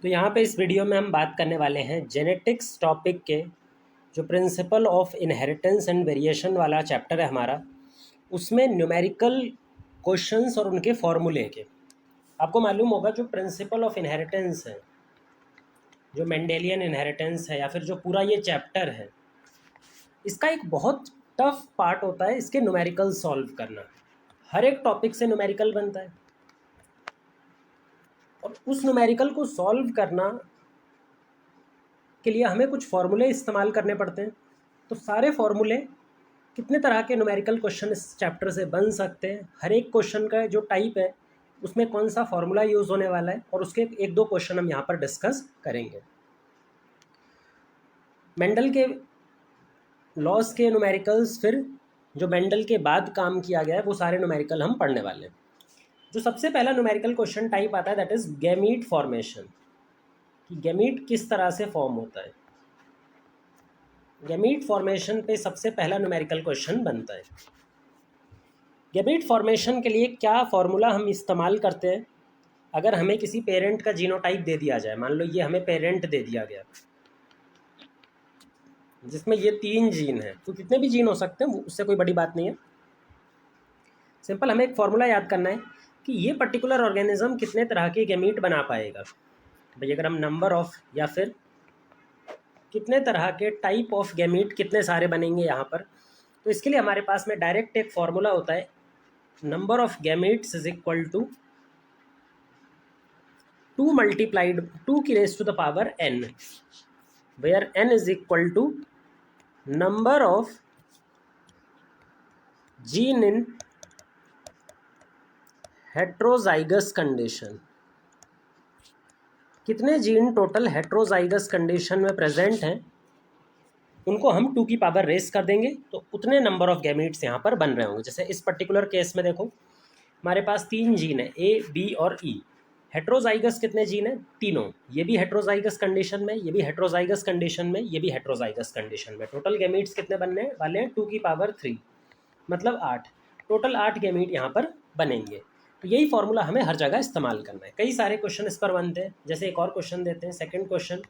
तो यहाँ पे इस वीडियो में हम बात करने वाले हैं जेनेटिक्स टॉपिक के जो principle of inheritance and variation वाला चैप्टर है हमारा, उसमें न्यूमेरिकल क्वेश्चंस और उनके फॉर्मूले के। आपको मालूम होगा जो प्रिंसिपल ऑफ इनहेरिटेंस है, जो मेंडेलियन इनहेरिटेंस है, या फिर जो पूरा ये चैप्टर है, इसका एक बहुत टफ पार्ट होता है इसके न्यूमेरिकल सॉल्व करना। हर एक टॉपिक से न्यूमेरिकल बनता है और उस न्यूमेरिकल को सॉल्व करना के लिए हमें कुछ फॉर्मूले इस्तेमाल करने पड़ते हैं। तो सारे फॉर्मूले, कितने तरह के न्यूमेरिकल क्वेश्चन इस चैप्टर से बन सकते हैं, हर एक क्वेश्चन का जो टाइप है उसमें कौन सा फॉर्मूला यूज़ होने वाला है, और उसके एक दो क्वेश्चन हम यहाँ पर डिस्कस करेंगे। मेंडल के लॉस के न्यूमेरिकल्स, फिर जो मेंडल के बाद काम किया गया है, वो सारे न्यूमेरिकल हम पढ़ने वाले हैं। जो सबसे पहला न्यूमेरिकल क्वेश्चन टाइप आता है दैट इज़ गैमीट फॉर्मेशन, कि गैमीट किस तरह से फॉर्म होता है। गैमीट फॉर्मेशन पे सबसे पहला न्यूमेरिकल क्वेश्चन बनता है। गैमीट फॉर्मेशन के लिए क्या फॉर्मूला हम इस्तेमाल करते हैं? अगर हमें किसी पेरेंट का जीनोटाइप दे दिया जाए, मान लो ये हमें पेरेंट दे दिया गया जिसमें ये 3 जीन हैं, तो कितने भी जीन हो सकते हैं, उससे कोई बड़ी बात नहीं है। सिंपल हमें एक फॉर्मूला याद करना है कि ये पर्टिकुलर ऑर्गेनिज्म कितने तरह के गैमीट बना पाएगा। भाई अगर हम नंबर ऑफ, या फिर कितने तरह के टाइप ऑफ गैमीट कितने सारे बनेंगे यहाँ पर, तो इसके लिए हमारे पास में डायरेक्ट एक फॉर्मूला होता है, number of gametes is equal to 2 multiplied 2 की raise to the power n, where n is equal to number of gene in heterozygous condition. कितने जीन टोटल हेट्रोजाइगस कंडीशन में प्रेजेंट हैं, उनको हम 2 की पावर रेस कर देंगे, तो उतने नंबर ऑफ गैमीट्स यहाँ पर बन रहे होंगे। जैसे इस पर्टिकुलर केस में देखो, हमारे पास 3 जीन है, ए, बी और ई। हेट्रोजाइगस कितने जीन है? तीनों। ये भी हेट्रोजाइगस कंडीशन में, ये भी हेट्रोजाइगस कंडीशन में, ये भी हेट्रोजाइगस कंडीशन में। टोटल गैमीट्स कितने बनने वाले हैं? 2 की पावर 3, मतलब 8। टोटल 8 गैमीट यहाँ पर बनेंगे। तो यही फॉर्मूला हमें हर जगह इस्तेमाल करना है। कई सारे क्वेश्चन इस पर बनते हैं। जैसे एक और क्वेश्चन देते हैं, सेकंड क्वेश्चन।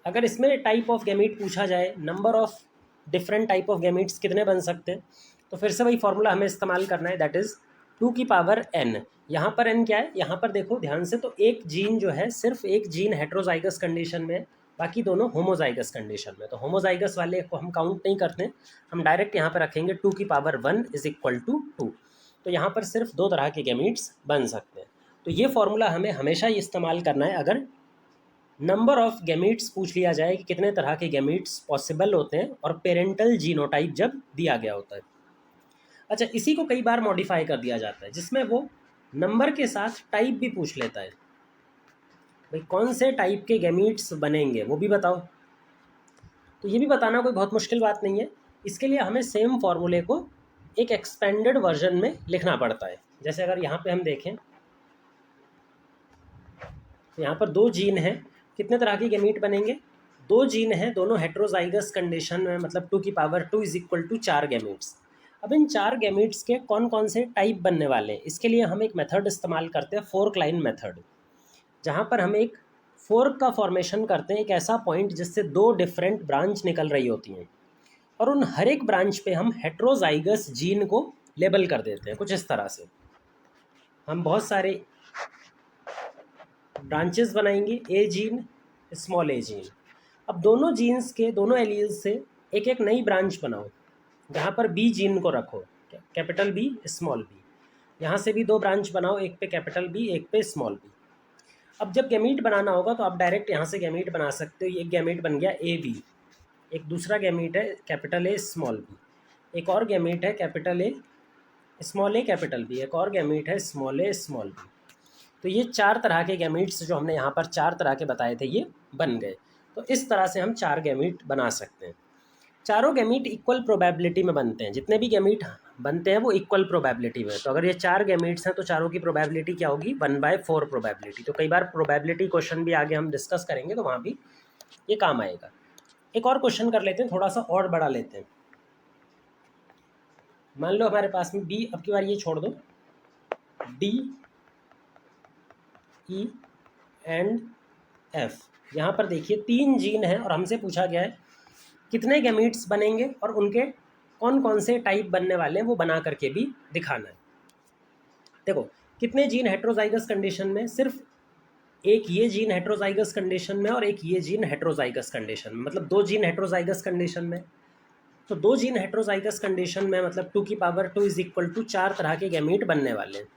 अगर इसमें टाइप ऑफ गैमीट पूछा जाए, number of different type of gametes कितने बन सकते हैं, तो फिर से वही फॉर्मूला हमें इस्तेमाल करना है, दैट इज़ 2 की पावर n। यहाँ पर n क्या है? यहाँ पर देखो ध्यान से, तो एक जीन जो है, सिर्फ एक जीन हेट्रोजाइगस कंडीशन में, बाकी दोनों होमोजाइगस कंडीशन में। तो होमोजाइगस वाले को हम काउंट नहीं करते, हम डायरेक्ट यहाँ पर रखेंगे 2 की पावर 1 इज इक्वल टू 2। तो यहाँ पर सिर्फ 2 तरह के गैमीट्स बन सकते हैं। तो ये फॉर्मूला हमें हमेशा ही इस्तेमाल करना है अगर नंबर ऑफ गैमीट्स पूछ लिया जाए कि कितने तरह के गैमीट्स पॉसिबल होते हैं, और पेरेंटल जीनोटाइप जब दिया गया होता है। अच्छा, इसी को कई बार मॉडिफाई कर दिया जाता है, जिसमें वो नंबर के साथ टाइप भी पूछ लेता है। भाई कौन से टाइप के गैमीट्स बनेंगे वो भी बताओ। तो ये भी बताना कोई बहुत मुश्किल बात नहीं है। इसके लिए हमें सेम फॉर्मूले को एक एक्सपेंडेड वर्जन में लिखना पड़ता है। जैसे अगर यहाँ पे हम देखें, तो यहाँ पर 2 जीन हैं, कितने तरह के गैमीट बनेंगे? 2 जीन हैं, दोनों हेट्रोजाइगस कंडीशन में, मतलब 2 की power 2 is equal to 4 gametes. अब इन 4 गैमीट्स के कौन कौन से टाइप बनने वाले हैं, इसके लिए हम एक मेथड इस्तेमाल करते हैं, फोर्क लाइन मेथड, जहाँ पर हम एक फोर्क का फॉर्मेशन करते हैं, एक ऐसा पॉइंट जिससे 2 डिफरेंट ब्रांच निकल रही होती हैं, और उन हर एक ब्रांच पे हम हेट्रोजाइगस जीन को लेबल कर देते हैं। कुछ इस तरह से हम बहुत सारे ब्रांचेस बनाएंगे, ए जीन, स्मॉल ए जीन। अब दोनों जीन्स के, दोनों एलील्स से एक एक नई ब्रांच बनाओ, जहाँ पर बी जीन को रखो, कैपिटल बी स्मॉल बी। यहाँ से भी 2 ब्रांच बनाओ, एक पे कैपिटल बी, एक पे स्मॉल बी। अब जब गैमीट बनाना होगा तो आप डायरेक्ट यहाँ से गैमीट बना सकते हो। एक गैमीट बन गया ए बी, एक दूसरा गैमीट है कैपिटल ए स्मॉल बी, एक और गैमीट है capital A small A capital B, एक और गैमीट है स्मॉल ए स्मॉल बी। तो ये 4 तरह के गैमीट्स जो हमने यहाँ पर 4 तरह के बताए थे, ये बन गए। तो इस तरह से हम 4 गैमीट बना सकते हैं। चारों गैमीट इक्वल प्रोबेबिलिटी में बनते हैं। जितने भी गैमीट बनते हैं वो इक्वल प्रोबेबिलिटी में। तो अगर ये 4 गैमीट्स हैं तो चारों की प्रोबेबिलिटी क्या होगी? 1/4 प्रोबेबिलिटी। तो कई बार प्रोबेबिलिटी क्वेश्चन भी आगे हम डिस्कस करेंगे, तो वहाँ भी ये काम आएगा। एक और क्वेश्चन कर लेते हैं, थोड़ा सा और बड़ा लेते हैं। मान लो हमारे पास में बी, अब की बार ये छोड़ दो, D, E एंड F। यहाँ पर देखिए 3 जीन है और हमसे पूछा गया है कितने गैमीट्स बनेंगे और उनके कौन कौन से टाइप बनने वाले हैं वो बना करके भी दिखाना है। देखो कितने जीन हेट्रोजाइगस कंडीशन में, सिर्फ एक ये जीन हेट्रोजाइगस कंडीशन में और एक ये जीन हेट्रोजाइगस कंडीशन में, मतलब 2 जीन हेट्रोजाइगस कंडीशन में। तो 2 जीन हेट्रोजाइगस कंडीशन में मतलब 2 की पावर 2 इज इक्वल टू 4 तरह के गैमीट बनने वाले हैं।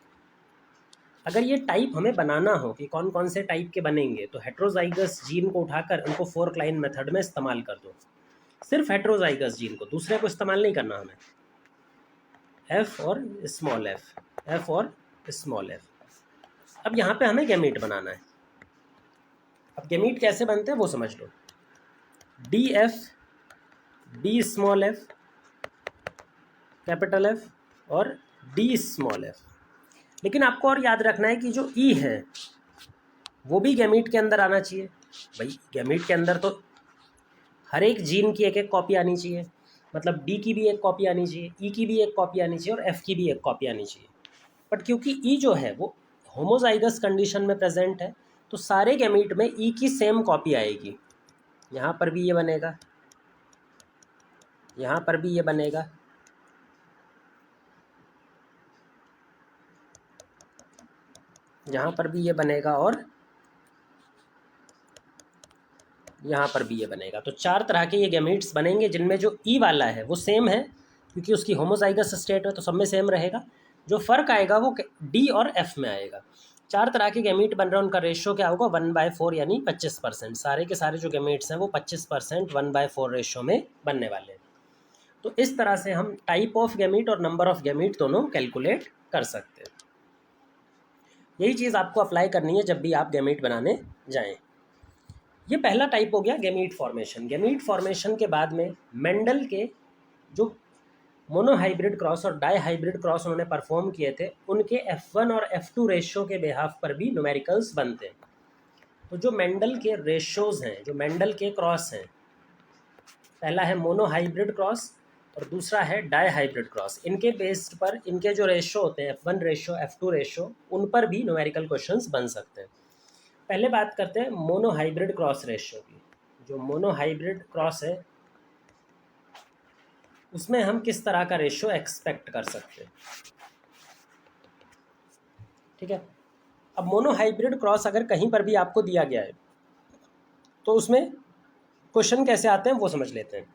अगर ये टाइप हमें बनाना हो कि कौन कौन से टाइप के बनेंगे तो हेट्रोजाइगस जीन को उठाकर उनको फोर्क लाइन मेथड में इस्तेमाल कर दो, सिर्फ हेट्रोजाइगस जीन को, दूसरे को इस्तेमाल नहीं करना हमें। एफ और स्मॉल एफ, एफ और स्मॉल एफ। अब यहाँ पे हमें गैमीट बनाना है। अब गैमीट कैसे बनते हैं वो समझ लो। D F, D small F, capital F और डी स्मॉल एफ। लेकिन आपको और याद रखना है कि जो ई है वो भी गैमीट के अंदर आना चाहिए। भाई गैमीट के अंदर तो हर एक जीन की एक एक कॉपी आनी चाहिए, मतलब डी की भी एक कॉपी आनी चाहिए, ई की भी एक कॉपी आनी चाहिए और एफ की भी एक कॉपी आनी चाहिए। बट क्योंकि ई जो है वो होमोजाइगस कंडीशन में प्रेजेंट है तो सारे गैमीट में ई की सेम कॉपी आएगी। यहाँ पर भी ये बनेगा, यहाँ पर भी ये बनेगा, यहाँ पर भी ये बनेगा और यहाँ पर भी ये बनेगा। तो 4 तरह के ये गैमीट्स बनेंगे जिनमें जो ई वाला है वो सेम है क्योंकि उसकी होमोजाइगस स्टेट है तो सब में सेम रहेगा। जो फ़र्क आएगा वो डी और एफ में आएगा। 4 तरह के गैमीट बन रहे हैं, उनका रेशियो क्या होगा 1/4 यानी 25%। सारे के सारे जो गैमीट्स हैं वो 25% 1/4 रेशियो में बनने वाले हैं। तो इस तरह से हम टाइप ऑफ गैमीट और नंबर ऑफ गैमीट दोनों कैलकुलेट कर सकते हैं। यही चीज़ आपको अप्लाई करनी है जब भी आप गैमीट बनाने जाएं। ये पहला टाइप हो गया गैमीट फॉर्मेशन। गैमीट फॉर्मेशन के बाद में मेंडल के जो मोनोहाइब्रिड क्रॉस और डाई हाइब्रिड क्रॉस उन्होंने परफॉर्म किए थे उनके F1 और F2 रेशियो के बिहाफ पर भी न्यूमेरिकल्स बनते हैं। तो जो मेंडल के रेशियोज हैं, जो मेंडल के क्रॉस हैं, पहला है मोनोहाइब्रिड क्रॉस और दूसरा है डाई हाइब्रिड क्रॉस, इनके बेस्ड पर इनके जो रेशियो होते हैं F1 रेशियो F2 रेशियो उन पर भी न्यूमेरिकल क्वेश्चंस बन सकते हैं। पहले बात करते हैं मोनोहाइब्रिड क्रॉस रेशियो की। जो मोनोहाइब्रिड क्रॉस है उसमें हम किस तरह का रेशियो एक्सपेक्ट कर सकते हैं। ठीक है, अब मोनोहाइब्रिड क्रॉस अगर कहीं पर भी आपको दिया गया है तो उसमें क्वेश्चन कैसे आते हैं वो समझ लेते हैं।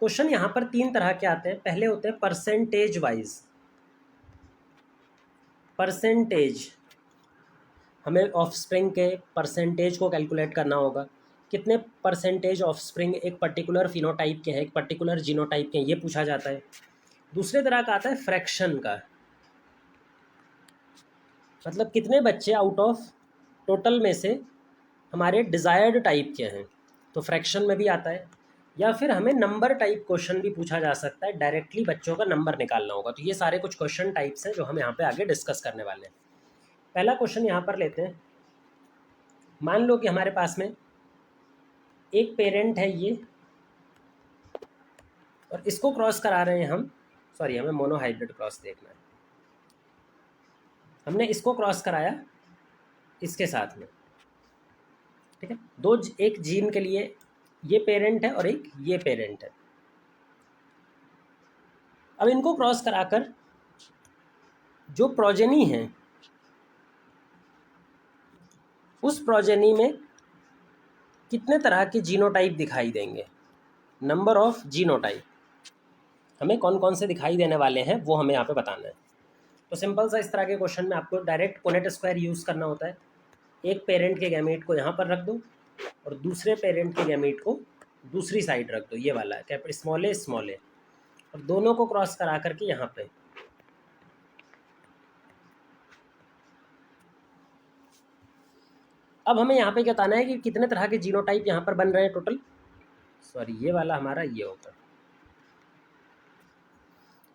क्वेश्चन यहाँ पर 3 तरह के आते हैं। पहले होते हैं परसेंटेज वाइज। परसेंटेज, हमें ऑफस्प्रिंग के परसेंटेज को कैलकुलेट करना होगा, कितने परसेंटेज ऑफस्प्रिंग एक पर्टिकुलर फिनोटाइप के हैं, एक पर्टिकुलर जीनोटाइप के हैं, ये पूछा जाता है। दूसरे तरह का आता है फ्रैक्शन का, मतलब कितने बच्चे आउट ऑफ टोटल में से हमारे डिज़ायर्ड टाइप के हैं, तो फ्रैक्शन में भी आता है। या फिर हमें नंबर टाइप क्वेश्चन भी पूछा जा सकता है, डायरेक्टली बच्चों का नंबर निकालना होगा। तो ये सारे कुछ क्वेश्चन टाइप्स हैं जो हम यहाँ पे आगे डिस्कस करने वाले हैं। पहला क्वेश्चन यहाँ पर लेते हैं। मान लो कि हमारे पास में एक पेरेंट है ये और इसको क्रॉस करा रहे हैं हम, सॉरी हमें मोनोहाइब्रिड क्रॉस देखना है। हमने इसको क्रॉस कराया इसके साथ में, ठीक है, एक जीन के लिए ये पेरेंट है और एक ये पेरेंट है। अब इनको क्रॉस कराकर जो प्रोजेनी है उस प्रोजेनी में कितने तरह के जीनोटाइप दिखाई देंगे, नंबर ऑफ जीनोटाइप हमें कौन कौन से दिखाई देने वाले हैं वो हमें यहाँ पे बताना है। तो सिंपल सा इस तरह के क्वेश्चन में आपको डायरेक्ट पुनेट स्क्वायर यूज़ करना होता है। एक पेरेंट के गैमेट को यहाँ पर रख दो और दूसरे पेरेंट के गैमेट को दूसरी साइड रख दो, ये वाला कैपिटल स्मॉल ए, और दोनों को क्रॉस करा करके यहाँ पे अब हमें यहाँ पे क्या बताना है कि कितने तरह के जीनोटाइप यहाँ पर बन रहे हैं टोटल। सॉरी ये वाला हमारा ये होगा,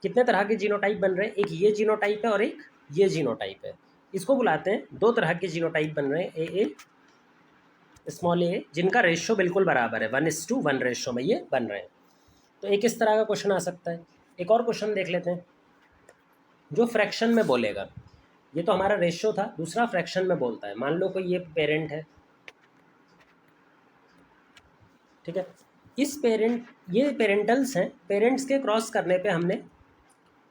कितने तरह के जीनोटाइप बन रहे हैं। एक ये जीनोटाइप है और एक ये जीनोटाइप है। इसको बुलाते हैं 2 तरह के जीनोटाइप बन रहे हैं, ए स्मॉल ए, जिनका रेशियो बिल्कुल बराबर है, 1:1 रेशियो में ये बन रहे हैं। तो एक इस तरह का क्वेश्चन आ सकता है। एक और क्वेश्चन देख लेते हैं जो फ्रैक्शन में बोलेगा। ये तो हमारा रेशियो था। दूसरा फ्रैक्शन में बोलता है, मान लो कोई ये पेरेंट है, ठीक है, इस पेरेंट, ये पेरेंटल्स हैं, पेरेंट्स के क्रॉस करने पे हमने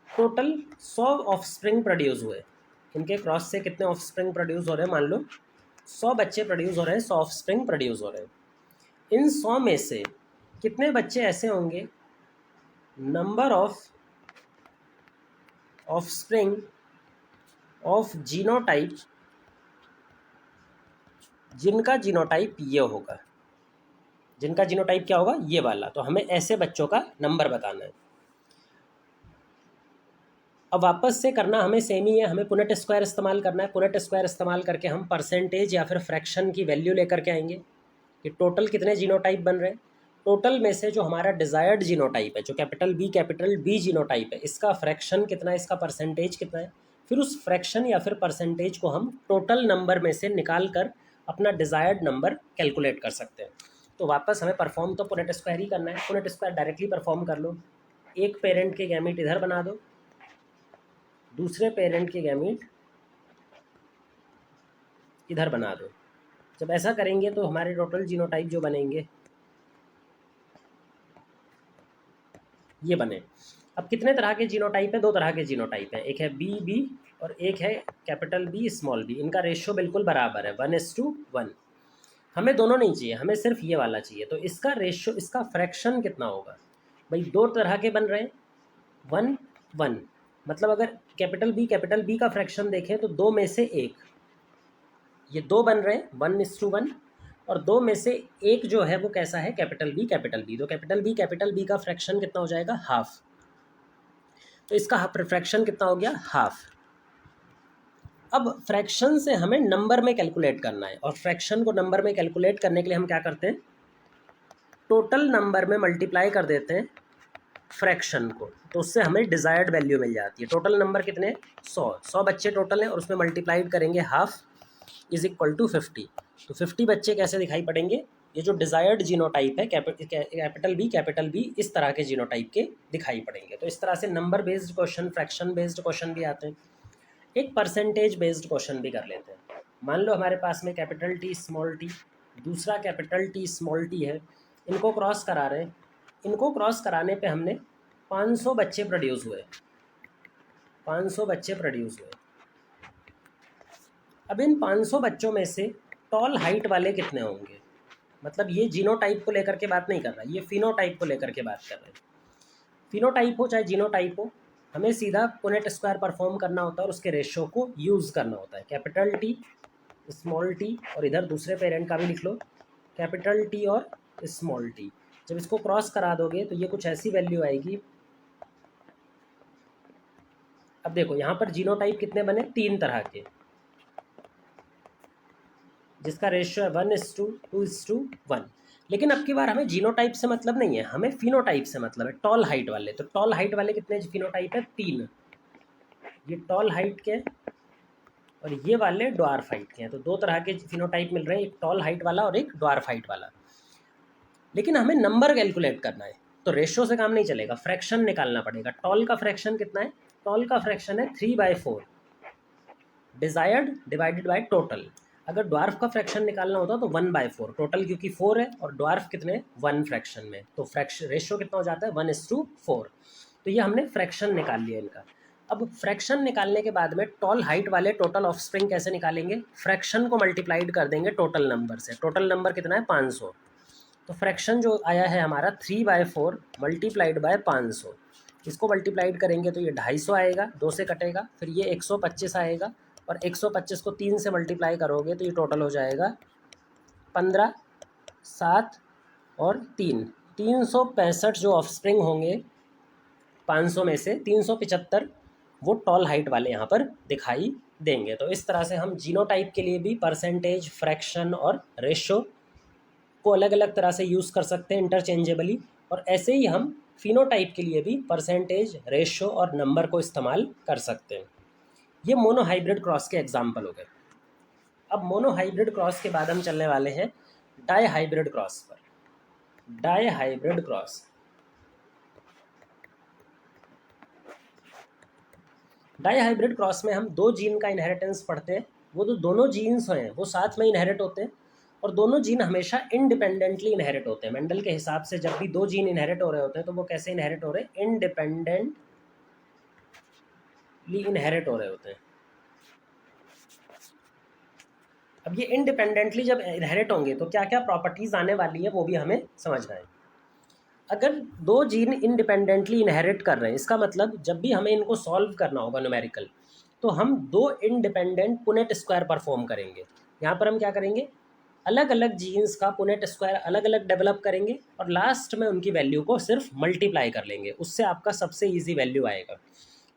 टोटल 100 ऑफस्प्रिंग प्रोड्यूस हुए। इनके क्रॉस से कितने ऑफस्प्रिंग प्रोड्यूस हो रहे हैं, मान लो 100 बच्चे प्रोड्यूस हो रहे हैं, 100 ऑफस्प्रिंग प्रोड्यूस हो रहे हैं। इन 100 में से कितने बच्चे ऐसे होंगे, number of offspring of genotype, जिनका जीनोटाइप ये होगा, जिनका जीनोटाइप क्या होगा, ये वाला। तो हमें ऐसे बच्चों का नंबर बताना है। अब वापस से करना हमें सेम ही है, हमें पुनेट स्क्वायर इस्तेमाल करना है। पुनेट स्क्वायर इस्तेमाल करके हम परसेंटेज या फिर फ्रैक्शन की वैल्यू लेकर के आएंगे कि टोटल कितने जीनोटाइप बन रहे हैं। टोटल में से जो हमारा डिज़ायर्ड जीनोटाइप है, जो कैपिटल बी जीनोटाइप है, इसका फ्रैक्शन कितना है, इसका परसेंटेज कितना है, फिर उस फ्रैक्शन या फिर परसेंटेज को हम टोटल नंबर में से निकाल कर अपना डिज़ायर्ड नंबर कैलकुलेट कर सकते हैं। तो वापस हमें परफॉर्म तो पुनेट स्क्वायर ही करना है। पुनेट स्क्वायर डायरेक्टली परफॉर्म कर लो। एक पेरेंट के गैमीट इधर बना दो, दूसरे पेरेंट के गैमीट इधर बना दो। जब ऐसा करेंगे तो हमारे टोटल जीनोटाइप जो बनेंगे ये बने। अब कितने तरह के जीनोटाइप है, दो तरह के जीनोटाइप हैं, एक है बी और एक है कैपिटल बी स्मॉल बी। इनका रेशियो बिल्कुल बराबर है, 1:1। हमें दोनों नहीं चाहिए, हमें सिर्फ ये वाला चाहिए। तो इसका रेशियो, इसका फ्रैक्शन कितना होगा भाई, दो तरह के बन रहे हैं, 1:1। मतलब अगर कैपिटल बी का फ्रैक्शन देखें तो दो में से एक, ये दो बन रहे हैं 1:1, और दो में से एक जो है वो कैसा है, कैपिटल बी। तो कैपिटल बी का फ्रैक्शन कितना हो जाएगा, हाफ। तो इसका फ्रैक्शन कितना हो गया, हाफ। अब फ्रैक्शन से हमें नंबर में कैलकुलेट करना है, और फ्रैक्शन को नंबर में कैलकुलेट करने के लिए हम क्या करते हैं, टोटल नंबर में मल्टीप्लाई कर देते हैं फ्रैक्शन को, तो उससे हमें डिज़ायर्ड वैल्यू मिल जाती है। टोटल नंबर कितने, 100 बच्चे टोटल हैं, और उसमें मल्टीप्लाइड करेंगे हाफ इज इक्वल टू 50। तो 50 बच्चे कैसे दिखाई पड़ेंगे, ये जो डिज़ायर्ड जीनोटाइप है कैपिटल बी इस तरह के जीनोटाइप के दिखाई पड़ेंगे। तो इस तरह से number based question, fraction based question भी आते हैं। एक परसेंटेज बेस्ड क्वेश्चन भी कर लेते हैं। मान लो हमारे पास में कैपिटल टी स्मॉल टी, दूसरा कैपिटल टी स्मॉल टी है, इनको क्रॉस करा रहे हैं। इनको क्रॉस कराने पे हमने 500 बच्चे प्रोड्यूस हुए, 500 बच्चे प्रोड्यूस हुए। अब इन 500 बच्चों में से टॉल हाइट वाले कितने होंगे, मतलब ये जीनोटाइप को लेकर के बात नहीं कर रहा, ये फिनोटाइप को लेकर के बात कर रहे हैं। फिनोटाइप हो चाहे जीनोटाइप हो, हमें सीधा पुनेट स्क्वायर परफॉर्म करना होता है और उसके रेशियो को यूज़ करना होता है। कैपिटल टी स्मॉल टी, और इधर दूसरे पेरेंट का भी लिख लो, कैपिटल टी और स्मॉल टी। जब इसको क्रॉस करा दोगे तो ये कुछ ऐसी वैल्यू आएगी। अब देखो यहाँ पर जीनोटाइप कितने बने, 3 तरह के, जिसका रेशियो है 1:2:1। लेकिन अब की बार हमें जीनोटाइप से मतलब नहीं है, हमें फिनोटाइप से मतलब है, टॉल हाइट वाले। तो टॉल हाइट वाले कितने फिनोटाइप है, 3। ये टॉल हाइट के और ये वाले ड्वार्फ हाइट के हैं। तो दो तरह के फिनोटाइप मिल रहे हैं, एक टॉल हाइट वाला और एक ड्वार्फ हाइट वाला। लेकिन हमें नंबर कैलकुलेट करना है, तो रेशियो से काम नहीं चलेगा, फ्रैक्शन निकालना पड़ेगा। टॉल का फ्रैक्शन कितना है, टॉल का फ्रैक्शन है 3/4 डिजायर्ड डिवाइडेड बाय टोटल। अगर ड्वार्फ का फ्रैक्शन निकालना होता तो 1/4, टोटल क्योंकि 4 है और ड्वार्फ कितने 1 फ्रैक्शन में, तो फ्रैक्शन रेशियो कितना हो जाता है 1:4। तो ये हमने फ्रैक्शन निकाल लिया इनका। अब फ्रैक्शन निकालने के बाद में टॉल हाइट वाले टोटल ऑफस्प्रिंग कैसे निकालेंगे, फ्रैक्शन को मल्टीप्लाइड कर देंगे टोटल नंबर से। टोटल नंबर कितना है 500, तो फ्रैक्शन जो आया है हमारा 3/4 मल्टीप्लाइड बाय 500। इसको मल्टीप्लाइड करेंगे तो ये 250 आएगा, 2 से कटेगा, फिर ये 125 आएगा, और 125 को 3 से मल्टीप्लाई करोगे तो ये टोटल हो जाएगा 15, 7 और 3, 365 जो ऑफस्प्रिंग होंगे 500 में से 375 वो टॉल हाइट वाले यहाँ पर दिखाई देंगे। तो इस तरह से हम जीनोटाइप के लिए भी परसेंटेज, फ्रैक्शन और रेशो को अलग अलग तरह से यूज़ कर सकते हैं इंटरचेंजेबली, और ऐसे ही हम फिनोटाइप के लिए भी परसेंटेज, रेशो और नंबर को इस्तेमाल कर सकते हैं। ये मोनोहाइब्रिड क्रॉस के एग्जाम्पल हो गए। अब मोनोहाइब्रिड क्रॉस के बाद हम चलने वाले हैं डाई हाइब्रिड क्रॉस पर। Dihybrid cross, dihybrid cross में हम दो जीन का इनहेरिटेंस पढ़ते हैं, वो तो दोनों जीन्स हैं वो साथ में इनहेरिट होते हैं और दोनों जीन हमेशा इंडिपेंडेंटली इनहेरिट होते हैं। मेंडल के हिसाब से जब भी दो जीन इनहेरिट हो रहे होते हैं तो वो कैसे इनहेरिट हो रहे हैं? इंडिपेंडेंटली इनहेरिट हो रहे होते हैं। अब ये इंडिपेंडेंटली जब इनहेरिट होंगे तो क्या क्या प्रॉपर्टीज आने वाली है वो भी हमें समझना है। अगर दो जीन इंडिपेंडेंटली इनहेरिट कर रहे हैं, इसका मतलब जब भी हमें इनको सॉल्व करना होगा न्यूमेरिकल, तो हम दो इंडिपेंडेंट पुनेट स्क्वायर परफॉर्म करेंगे। यहाँ पर हम क्या करेंगे? अलग अलग जीन्स का पुनेट स्क्वायर अलग अलग डेवलप करेंगे और लास्ट में उनकी वैल्यू को सिर्फ मल्टीप्लाई कर लेंगे, उससे आपका सबसे ईजी वैल्यू आएगा।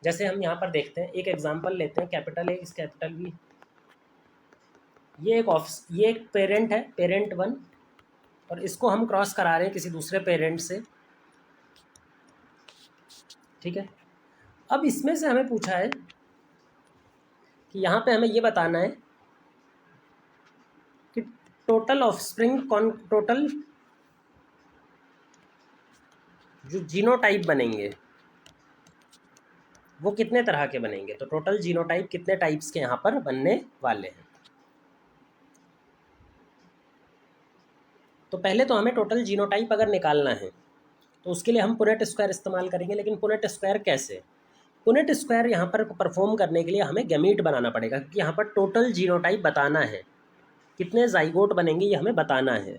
जैसे हम यहाँ पर देखते हैं, एक एग्जाम्पल लेते हैं, कैपिटल ए इस कैपिटल बी, ये एक पेरेंट है, पेरेंट 1, और इसको हम क्रॉस करा रहे हैं किसी दूसरे पेरेंट से, ठीक है। अब इसमें से हमें पूछा है कि यहाँ पे हमें ये बताना है कि टोटल ऑफस्प्रिंग टोटल जो जीनोटाइप बनेंगे वो कितने तरह के बनेंगे। तो टोटल जीनोटाइप कितने टाइप्स के यहाँ पर बनने वाले हैं। तो पहले तो हमें टोटल जीनोटाइप अगर निकालना है तो उसके लिए हम पुनेट स्क्वायर इस्तेमाल करेंगे। लेकिन पुनेट स्क्वायर कैसे? पुनेट स्क्वायर यहाँ पर परफॉर्म करने के लिए हमें गैमीट बनाना पड़ेगा, क्योंकि यहाँ पर टोटल जीनोटाइप बताना है, कितने जाइगोट बनेंगे ये हमें बताना है।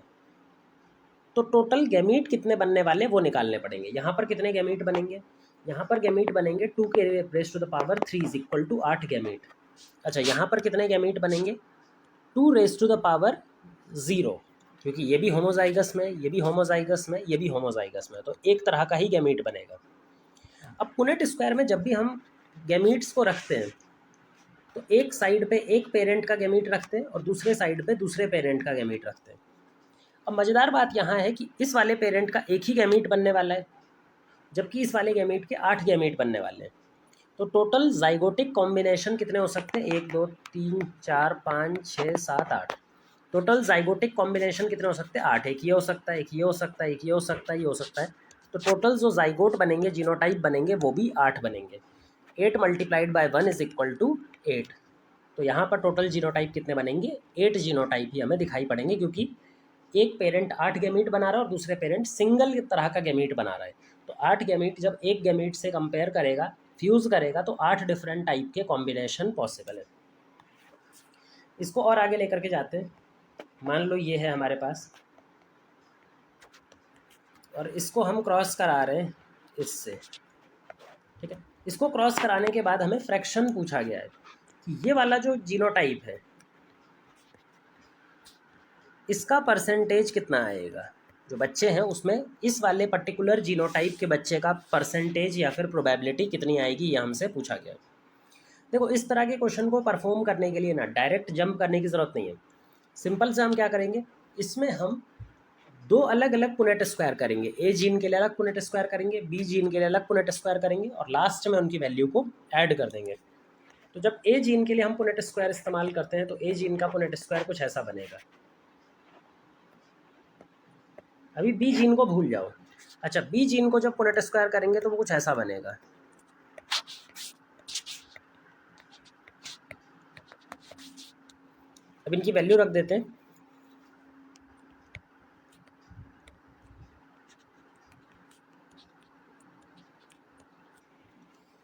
तो टोटल गैमीट कितने बनने वाले वो निकालने पड़ेंगे। यहाँ पर कितने गैमीट बनेंगे? यहाँ पर गैमीट बनेंगे 2 के raise to the power 3 is equal to 8 gamete. अच्छा, यहाँ पर कितने गैमीट बनेंगे? 2 रेज़ टू द पावर 0, क्योंकि ये भी होमोजाइगस में, ये भी होमोजाइगस में, ये भी होमोजाइगस में, तो एक तरह का ही गैमीट बनेगा। अब पुनेट स्क्वायर में जब भी हम गैमीट्स को रखते हैं तो एक साइड पे एक पेरेंट का गैमीट रखते हैं और दूसरे साइड पे दूसरे पेरेंट का गैमीट रखते हैं। अब मज़ेदार बात यहाँ है कि इस वाले पेरेंट का एक ही गैमीट बनने वाला है, जबकि इस वाले गैमीट के 8 गैमीट बनने वाले हैं। तो टोटल जाइगोटिक कॉम्बिनेशन कितने हो सकते हैं? 1 2 3 4 5 6 7 8। टोटल जाइगोटिक कॉम्बिनेशन कितने हो सकते हैं? 8। एक ये हो सकता है, एक ये हो सकता है, एक ये हो सकता है, ये हो सकता है। तो टोटल जो जाइगोट बनेंगे, जीनोटाइप बनेंगे, वो भी 8 बनेंगे। 8 multiplied by 1 is equal to 8। तो यहाँ पर टोटल जीनोटाइप कितने बनेंगे? 8 जीनोटाइप ही हमें दिखाई पड़ेंगे, क्योंकि एक पेरेंट 8 गैमीट बना रहा है और दूसरे पेरेंट सिंगल तरह का गैमीट बना रहा है। तो 8 गैमीट जब एक गैमीट से कंपेयर करेगा, फ्यूज़ करेगा, तो 8 डिफरेंट टाइप के कॉम्बिनेशन पॉसिबल है। इसको और आगे लेकर के जाते हैं। मान लो ये है हमारे पास और इसको हम क्रॉस करा रहे हैं इससे, ठीक है। इसको क्रॉस कराने के बाद हमें फ्रैक्शन पूछा गया है कि ये वाला जो जीनोटाइप है इसका परसेंटेज कितना आएगा। जो बच्चे हैं उसमें इस वाले पर्टिकुलर जीनोटाइप के बच्चे का परसेंटेज या फिर प्रोबेबिलिटी कितनी आएगी, ये हमसे पूछा गया। देखो, इस तरह के क्वेश्चन को परफॉर्म करने के लिए ना डायरेक्ट जंप करने की ज़रूरत नहीं है। सिंपल से हम क्या करेंगे, इसमें हम दो अलग अलग पुनेट स्क्वायर करेंगे। ए जीन के लिए अलग पुनेट स्क्वायर करेंगे, बी जीन के लिए अलग पुनेट स्क्वायर करेंगे और लास्ट में उनकी वैल्यू को ऐड कर देंगे। तो जब ए जीन के लिए हम पुनेट स्क्वायर इस्तेमाल करते हैं तो ए जीन का पुनेट स्क्वायर कुछ ऐसा बनेगा। अभी बी जीन को भूल जाओ। अच्छा, बी जीन को जब पुनेट स्क्वायर करेंगे तो वो कुछ ऐसा बनेगा। अब इनकी वैल्यू रख देते हैं।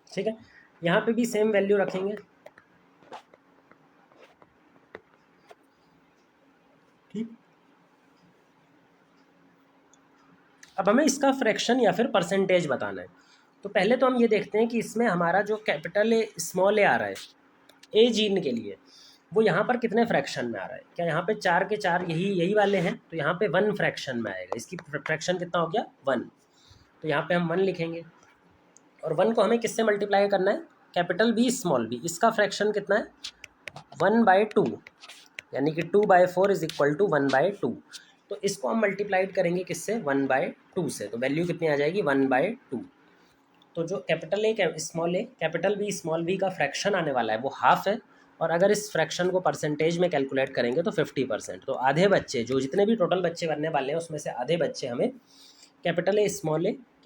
ठीक है, यहाँ पे भी सेम वैल्यू रखेंगे। ठीक, अब हमें इसका फ्रैक्शन या फिर परसेंटेज बताना है। तो पहले तो हम ये देखते हैं कि इसमें हमारा जो कैपिटल ए स्मॉल ए आ रहा है ए जीन के लिए, वो यहाँ पर कितने फ्रैक्शन में आ रहा है। क्या यहाँ पे 4 के 4 यही वाले हैं? तो यहाँ पे 1 फ्रैक्शन में आएगा। इसकी फ्रैक्शन कितना हो गया? 1। तो यहाँ पे हम 1 लिखेंगे और 1 को हमें किससे मल्टीप्लाई करना है? Capital B small B. इसका फ्रैक्शन कितना है? 1/2, यानी कि 2/4 इज इक्वल टू 1/2। तो इसको हम मल्टीप्लाइड करेंगे किससे? 1/2 से। तो वैल्यू कितनी आ जाएगी? 1/2। तो जो capital A small A capital B small B का फ्रैक्शन आने वाला है वो हाफ है। और अगर इस फ्रैक्शन को परसेंटेज में कैलकुलेट करेंगे तो 50%। तो आधे बच्चे, जो जितने भी टोटल बच्चे बनने वाले हैं उसमें से आधे बच्चे हमें capital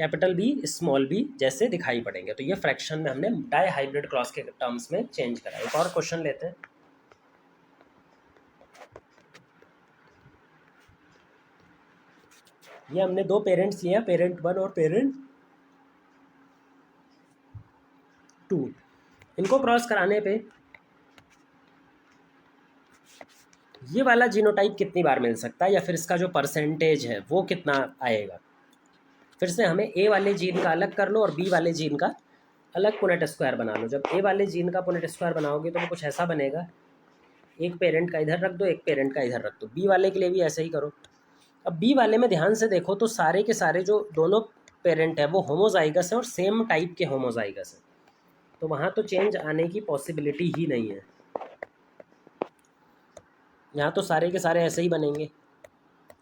capital B small B जैसे दिखाई पड़ेंगे। तो ये फ्रैक्शन में हमने डाई हाइब्रिड क्रॉस के टर्म्स में चेंज करा। एक और क्वेश्चन लेते हैं। ये हमने दो पेरेंट्स लिए हैं, पेरेंट 1 और पेरेंट 2। इनको क्रॉस कराने पे ये वाला जीनोटाइप कितनी बार मिल सकता है या फिर इसका जो परसेंटेज है वो कितना आएगा। फिर से हमें ए वाले जीन का अलग कर लो और बी वाले जीन का अलग पुनेट स्क्वायर बना लो। जब ए वाले जीन का पुनेट स्क्वायर बनाओगे तो वो कुछ ऐसा बनेगा, एक पेरेंट का इधर रख दो, एक पेरेंट का इधर रख दो। बी वाले के लिए भी ऐसे ही करो। अब बी वाले में ध्यान से देखो तो सारे के सारे जो दोनों पेरेंट है वो होमोजाइगस है और सेम टाइप के होमोजाइगस है, तो वहाँ तो चेंज आने की पॉसिबिलिटी ही नहीं है। यहाँ तो सारे के सारे ऐसे ही बनेंगे।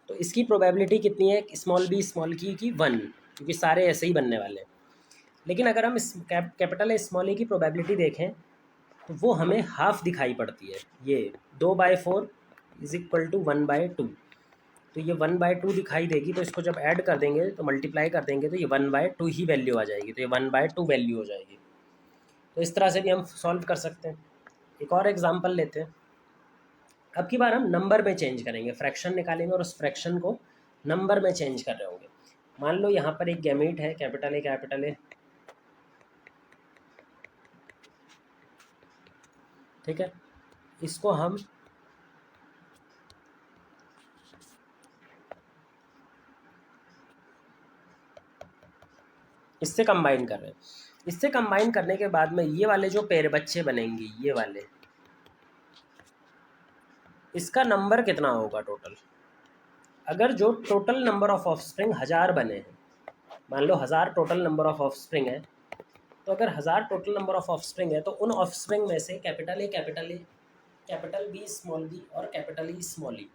तो इसकी प्रोबेबिलिटी कितनी है स्मॉल बी स्मॉल की 1, क्योंकि सारे ऐसे ही बनने वाले हैं। लेकिन अगर हम इस कैपिटल स्मॉल ए की प्रोबेबिलिटी देखें तो वो हमें हाफ दिखाई पड़ती है। ये 2/4 इज इक्वल टू 1/2। तो ये 1/2 दिखाई देगी, तो इसको जब ऐड कर देंगे तो मल्टीप्लाई कर देंगे तो ये 1/2 ही वैल्यू आ जाएगी, तो ये 1/2 वैल्यू हो जाएगी। तो इस तरह से भी हम सॉल्व कर सकते हैं। एक और एग्जांपल लेते हैं। अब की बार हम नंबर में चेंज करेंगे, फ्रैक्शन निकालेंगे और उस फ्रैक्शन को नंबर में चेंज कर रहे होंगे। मान लो यहाँ पर एक गैमेट है कैपिटल ए, ठीक है। इसको हम इससे कंबाइन कर रहे हैं। इससे कंबाइन करने के बाद में ये वाले जो पेड़ बच्चे बनेंगे, ये वाले, इसका नंबर कितना होगा टोटल। अगर जो टोटल नंबर ऑफ ऑफस्प्रिंग 1000 बने हैं, मान लो 1000 टोटल नंबर ऑफ ऑफस्प्रिंग है, तो अगर 1000 टोटल नंबर ऑफ ऑफस्प्रिंग है तो उन ऑफस्प्रिंग में से capital A, capital B small B और कैपिटल ई स्मॉल ई,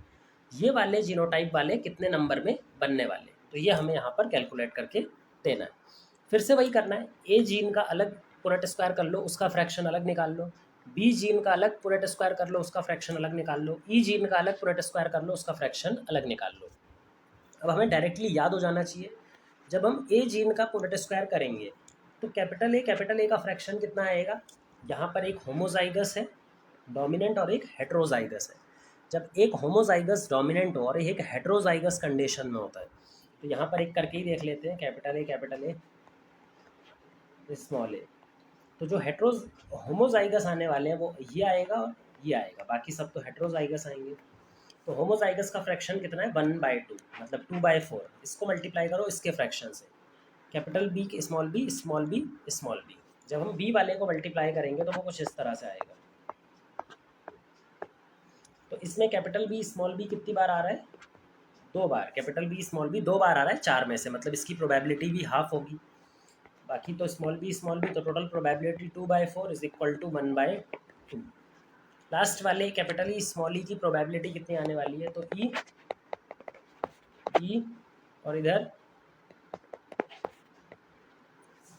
ये वाले जीनोटाइप वाले कितने नंबर में बनने वाले, तो ये हमें यहाँ पर कैलकुलेट करके देना है। फिर से वही करना है, ए जीन का अलग पुनेट स्क्वायर कर लो, उसका फ्रैक्शन अलग निकाल लो। बी जीन का अलग पुनेट स्क्वायर कर लो, उसका फ्रैक्शन अलग निकाल लो। ई जीन का अलग पुनेट स्क्वायर कर लो, उसका फ्रैक्शन अलग निकाल लो। अब हमें डायरेक्टली याद हो जाना चाहिए, जब हम ए जीन का पुनेट स्क्वायर करेंगे तो कैपिटल ए का फ्रैक्शन कितना आएगा। यहाँ पर एक होमोजाइगस है डोमिनेंट और एक हेट्रोजाइगस है। जब एक होमोजाइगस डोमिनेंट हो और एक हेट्रोजाइगस कंडीशन में होता है, तो यहाँ पर एक करके ही देख लेते हैं, कैपिटल ए स्मॉल ए। तो जो होमोजाइगस आने वाले हैं वो ये आएगा और ये आएगा, बाकी सब तो हेट्रोजाइगस आएंगे। तो होमोजाइगस का फ्रैक्शन कितना है 1/2, मतलब 2/4। इसको मल्टीप्लाई करो इसके फ्रैक्शन से, कैपिटल बी के small B small B small B. जब हम बी वाले को मल्टीप्लाई करेंगे तो वो कुछ इस तरह से आएगा। तो इसमें कैपिटल बी स्मॉल बी कितनी बार आ रहा है, 2 बार। कैपिटल बी स्मॉल बी 2 बार आ रहा है 4 में से, मतलब इसकी प्रोबेबिलिटी भी हाफ होगी। बाकी तो स्मॉल बी तो total probability 2/4 is equal to 1/2। Last वाले कैपिटल ई स्मॉल ई की प्रोबेबिलिटी कितनी आने वाली है, तो ई और इधर,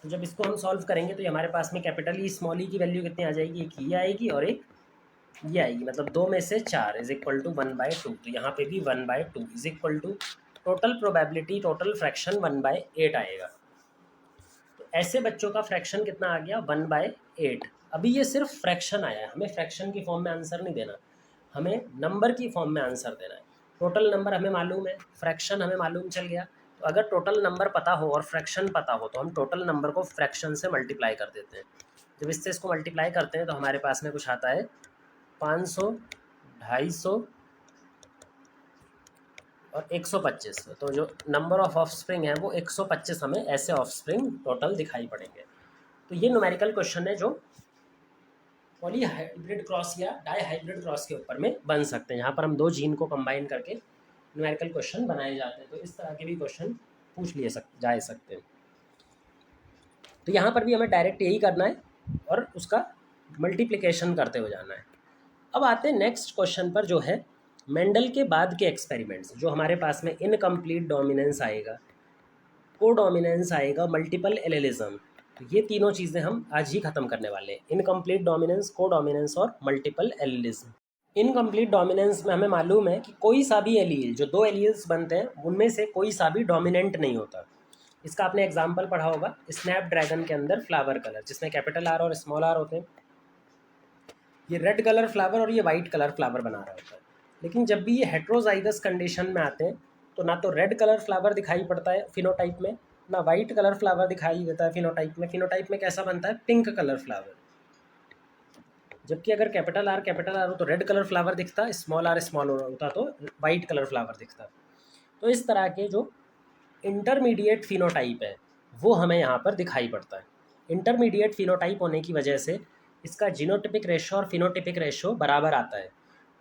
तो जब इसको हम सॉल्व करेंगे तो हमारे पास में कैपिटल ई स्मॉल ई की वैल्यू कितनी आ जाएगी, एक ये आएगी और एक ये आएगी, मतलब 2 में से 4 इज इक्वल टू 1/2। तो यहाँ पे भी 1/2 is equal to total probability total fraction 1/8 आएगा। तो ऐसे बच्चों का फ्रैक्शन कितना आ गया 1/8। अभी ये सिर्फ फ्रैक्शन आया है, हमें फ्रैक्शन की फॉर्म में आंसर नहीं देना, हमें नंबर की फॉर्म में आंसर देना है। टोटल नंबर हमें मालूम है, फ्रैक्शन हमें मालूम चल गया। तो अगर टोटल नंबर पता हो और फ्रैक्शन पता हो तो हम टोटल नंबर को फ्रैक्शन से मल्टीप्लाई कर देते हैं। जब इससे इसको मल्टीप्लाई करते हैं तो हमारे पास में कुछ आता है 500, 250 और 125। तो जो नंबर ऑफ ऑफस्प्रिंग है वो 125 हमें ऐसे ऑफस्प्रिंग टोटल दिखाई पड़ेंगे। तो ये न्यूमेरिकल क्वेश्चन है जो पॉली हाइब्रिड क्रॉस या डाई हाइब्रिड क्रॉस के ऊपर में बन सकते हैं। यहाँ पर हम 2 जीन को कंबाइन करके न्यूमेरिकल क्वेश्चन बनाए जाते हैं। तो इस तरह के भी क्वेश्चन पूछ लिए जा सकते हैं। तो यहाँ पर भी हमें डायरेक्ट यही करना है और उसका मल्टीप्लिकेशन करते हुए जाना है। अब आते हैं नेक्स्ट क्वेश्चन पर, जो है मेंडल के बाद के एक्सपेरिमेंट्स। जो हमारे पास में इनकम्प्लीट डोमिनेंस आएगा, कोडोमिनेंस आएगा, मल्टीपल एलेलिज्म। तो ये तीनों चीज़ें हम आज ही ख़त्म करने वाले हैं, इनकम्प्लीट डोमिनेंस, कोडोमिनेंस और मल्टीपल एलेलिज्म। इनकम्प्लीट डोमिनेंस में हमें मालूम है कि कोई सा भी एलील, जो 2 एलील्स बनते हैं उनमें से कोई सा भी डोमिनेंट नहीं होता। इसका आपने एग्जाम्पल पढ़ा होगा स्नैपड्रैगन के अंदर फ्लावर कलर, जिसमें कैपिटल आर और स्मॉल आर होते हैं। ये रेड कलर फ्लावर और ये वाइट कलर फ्लावर बना रहा होता है। लेकिन जब भी ये हेट्रोजाइगस कंडीशन में आते हैं तो ना तो रेड कलर फ्लावर दिखाई पड़ता है फिनोटाइप में, ना वाइट कलर फ्लावर दिखाई देता है फिनोटाइप में। फिनोटाइप में कैसा बनता है? Pink colour flower. जबकि अगर कैपिटल आर हो तो रेड कलर फ्लावर दिखता, स्मॉल आर स्मॉल होता तो वाइट कलर फ्लावर दिखता। तो इस तरह के जो इंटरमीडिएट फिनोटाइप है वो हमें यहाँ पर दिखाई पड़ता है। इंटरमीडिएट फिनोटाइप होने की वजह से इसका जीनोटिपिक रेशो और फिनोटिपिक रेशो बराबर आता है।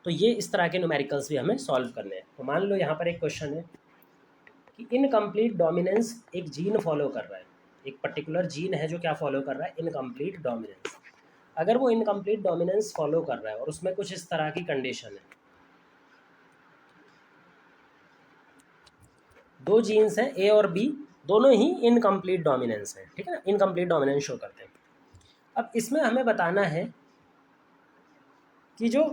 तो ये इस तरह के न्यूमेरिकल्स भी हमें सॉल्व करने हैं। तो मान लो यहाँ पर एक क्वेश्चन है कि इनकम्प्लीट डोमिनेंस एक जीन फॉलो कर रहा है, एक पर्टिकुलर जीन है जो क्या फॉलो कर रहा है? Incomplete dominance. अगर वो इनकम्प्लीट डोमिनेंस फॉलो कर रहा है और उसमें कुछ इस तरह की कंडीशन है, दो जीन्स हैं ए और बी, दोनों ही इनकम्प्लीट डोमिनेंस है, ठीक है ना, इनकम्प्लीट डोमिनेंस शो करते हैं। अब इसमें हमें बताना है कि जो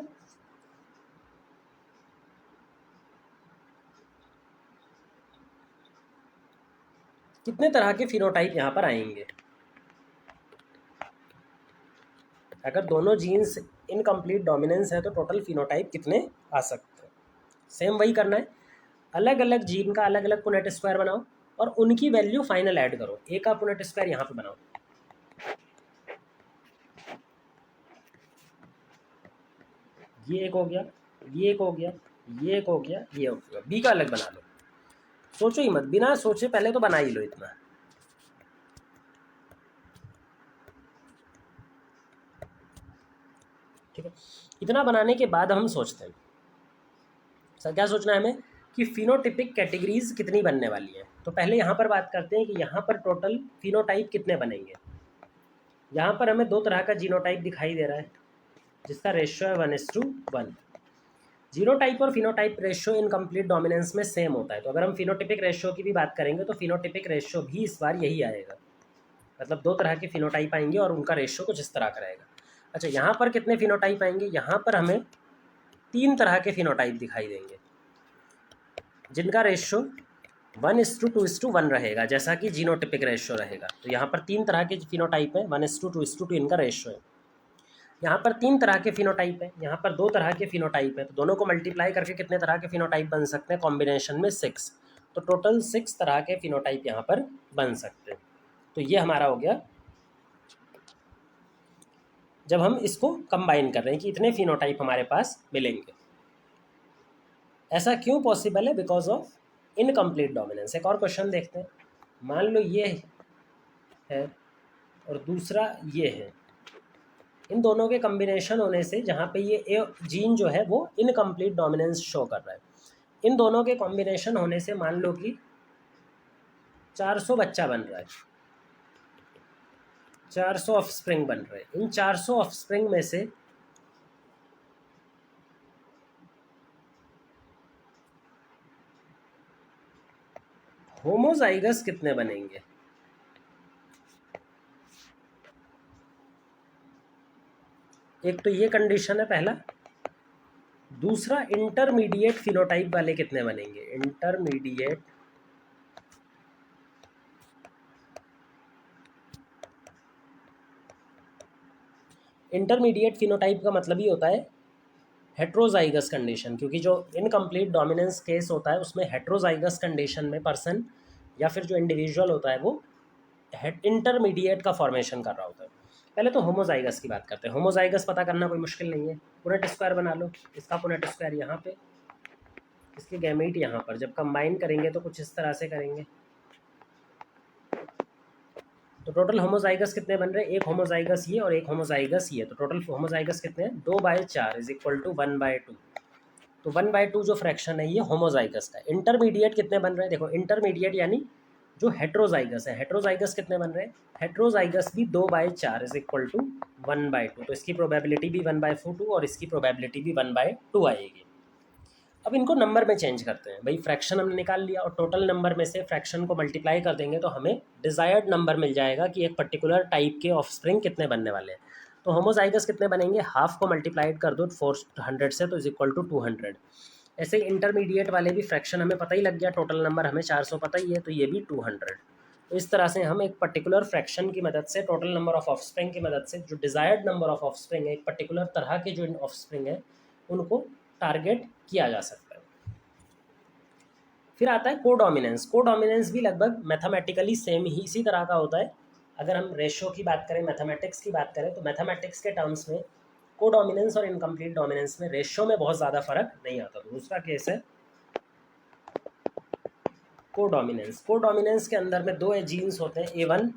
कितने तरह के फिनोटाइप यहाँ पर आएंगे। अगर दोनों जीन्स इनकम्प्लीट डोमिनेंस है तो टोटल फिनोटाइप कितने आ सकते हैं। सेम वही करना है, अलग अलग जीन का अलग अलग पुनेट स्क्वायर बनाओ और उनकी वैल्यू फाइनल ऐड करो। ए का पुनेट स्क्वायर यहाँ पे बनाओ, ये एक हो गया, ये एक हो गया, ये एक हो गया, ये हो गया। बी का अलग बना लो, सोचो ही मत, बिना सोचे पहले तो बना ही लो इतना। ठीक है, इतना बनाने के बाद हम सोचते हैं सर क्या सोचना है हमें कि फिनोटिपिक कैटेगरीज कितनी बनने वाली है। तो पहले यहाँ पर बात करते हैं कि यहाँ पर टोटल फिनोटाइप कितने बनेंगे। यहाँ पर हमें दो तरह का जीनोटाइप दिखाई दे रहा है जिसका रेशियो है 1:1। जीनोटाइप और फिनोटाइप रेशियो इनकम्प्लीट डोमिनेंस में सेम होता है। तो अगर हम फिनोटिपिक रेशियो की भी बात करेंगे तो फिनोटिपिक रेशियो भी इस बार यही आएगा, मतलब दो तरह के फिनोटाइप आएंगे और उनका रेशियो कुछ इस तरह का रहेगा। अच्छा, यहाँ पर कितने फिनोटाइप आएंगे? यहाँ पर हमें 3 तरह के फिनोटाइप दिखाई देंगे जिनका रेशियो 1:2:1 रहेगा, जैसा कि जीनोटिपिक रेशियो रहेगा। तो यहाँ पर 3 तरह के फिनोटाइप हैं, 1:2:2 इनका रेशियो है। यहाँ पर 3 तरह के फिनोटाइप हैं, यहाँ पर 2 तरह के फिनोटाइप हैं। तो दोनों को मल्टीप्लाई करके कितने तरह के फिनोटाइप बन सकते हैं? कॉम्बिनेशन में 6। तो टोटल 6 तरह के फिनोटाइप यहाँ पर बन सकते हैं। तो ये हमारा हो गया जब हम इसको कंबाइन कर रहे हैं कि इतने फिनोटाइप हमारे पास मिलेंगे। ऐसा क्यों पॉसिबल है? Because of incomplete dominance. एक और क्वेश्चन देखते हैं। मान लो ये है और दूसरा ये है, इन दोनों के कम्बिनेशन होने से जहाँ पे ये जीन जो है वो इनकम्प्लीट डोमिनेंस शो कर रहा है, इन दोनों के कॉम्बिनेशन होने से मान लो कि 400 बच्चा बन रहा है, 400 ऑफस्प्रिंग बन रहे हैं। इन 400 ऑफस्प्रिंग में से होमोजाइगस कितने बनेंगे? एक तो ये कंडीशन है पहला। दूसरा, इंटरमीडिएट फिनोटाइप वाले कितने बनेंगे? इंटरमीडिएट फिनोटाइप का मतलब ही होता है हेट्रोजाइगस कंडीशन, क्योंकि जो इनकम्प्लीट डोमिनेंस केस होता है उसमें हेट्रोजाइगस कंडीशन में पर्सन या फिर जो इंडिविजुअल होता है वो इंटरमीडिएट का फॉर्मेशन कर रहा होता है। पहले तो होमोजाइगस की बात करते हैं। होमोजाइगस पता करना कोई मुश्किल नहीं है, पुनेट स्क्वायर बना लो, इसका पुनेट स्क्वायर यहाँ पे, इसके गैमेट यहाँ पर, जब कंबाइन करेंगे तो कुछ इस तरह से करेंगे। तो टोटल होमोजाइगस कितने बन रहे हैं? एक होमोजाइगस ये और एक होमोजाइगस ये। तो टोटल होमोजाइगस कितने हैं? 2/4 = 1/2। तो 1/2 जो फ्रैक्शन है ये होमोजाइगस का। इंटरमीडिएट कितने बन रहे हैं? देखो, इंटरमीडिएट यानी जो हेट्रोजाइगस है, हेट्रोजाइगस कितने बन रहे हैं? हेट्रोजाइगस भी 2/4 = 1/2। तो इसकी प्रोबेबिलिटी भी 1/2 और इसकी प्रोबेबिलिटी भी 1/2 आएगी। अब इनको नंबर में चेंज करते हैं। भाई फ्रैक्शन हमने निकाल लिया और टोटल नंबर में से फ्रैक्शन को मल्टीप्लाई कर देंगे तो हमें डिज़ायर्ड नंबर मिल जाएगा कि एक पर्टिकुलर टाइप के ऑफस्प्रिंग कितने बनने वाले हैं। तो होमोजाइगस कितने बनेंगे? हाफ को मल्टीप्लाइड कर दो 400 से तो = 200। ऐसे इंटरमीडिएट वाले भी फ्रैक्शन हमें पता ही लग गया, टोटल नंबर हमें 400 पता ही है, तो ये भी 200। तो इस तरह से हम एक पर्टिकुलर फ्रैक्शन की मदद से, टोटल नंबर ऑफ ऑफस्प्रिंग की मदद से, जो डिज़ायर्ड नंबर ऑफ ऑफस्प्रिंग है, एक पर्टिकुलर तरह के जो ऑफस्प्रिंग है उनको टारगेट किया जा सकता है। फिर आता है कोडोमिनेंस। कोडोमिनेंस भी लगभग मैथमेटिकली सेम ही इसी तरह का होता है। अगर हम रेशियो की बात करें, मैथमेटिक्स की बात करें, तो मैथमेटिक्स के टर्म्स में कोडोमिनेंस और इनकम्प्लीट डोमिनेंस में रेशियो में बहुत ज़्यादा फर्क नहीं आता। दूसरा केस है कोडोमिनेंस। कोडोमिनेंस के अंदर में दो जीन्स होते हैं, A1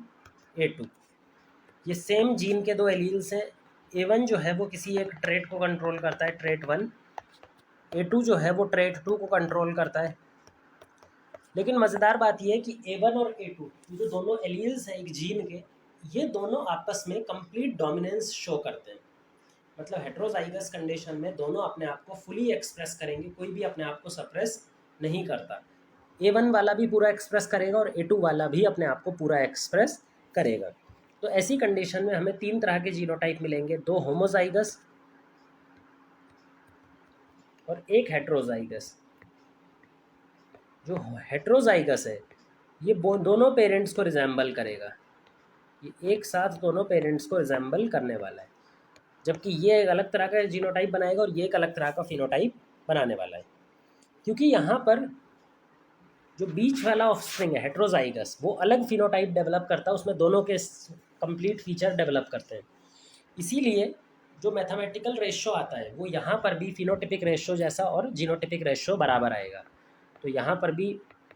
A2। ये सेम जीन के दो एलील्स हैं। A1 जो है वो किसी एक ट्रेट को कंट्रोल करता है, ट्रेट 1। A2 जो है वो ट्रेट 2 को कंट्रोल करता है। लेकिन मज़ेदार बात यह है कि A1 और A2 ये जो दोनों एलील्स हैं एक जीन के, ये दोनों आपस में कंप्लीट डोमिनेंस शो करते हैं। मतलब हेट्रोजाइगस कंडीशन में दोनों अपने आप को फुली एक्सप्रेस करेंगे, कोई भी अपने आप को सप्रेस नहीं करता। A1 वाला भी पूरा एक्सप्रेस करेगा और A2 वाला भी अपने आप को पूरा एक्सप्रेस करेगा। तो ऐसी कंडीशन में हमें तीन तरह के जीनोटाइप मिलेंगे, दो होमोजाइगस और एक हेट्रोजाइगस। जो हेट्रोजाइगस है ये दोनों पेरेंट्स को रिजेंबल करेगा, ये एक साथ दोनों पेरेंट्स को रिजेंबल करने वाला है, जबकि ये एक अलग तरह का जीनोटाइप बनाएगा और ये एक अलग तरह का फिनोटाइप बनाने वाला है। क्योंकि यहाँ पर जो बीच वाला ऑफस्प्रिंग है हेट्रोजाइगस, वो अलग फिनोटाइप डेवलप करता है, उसमें दोनों के कंप्लीट फीचर डेवलप करते हैं। इसीलिए जो मैथमेटिकल रेशियो आता है वो यहाँ पर भी फिनोटिपिक रेशियो जैसा और जीनोटिपिक रेशियो बराबर आएगा। तो यहाँ पर भी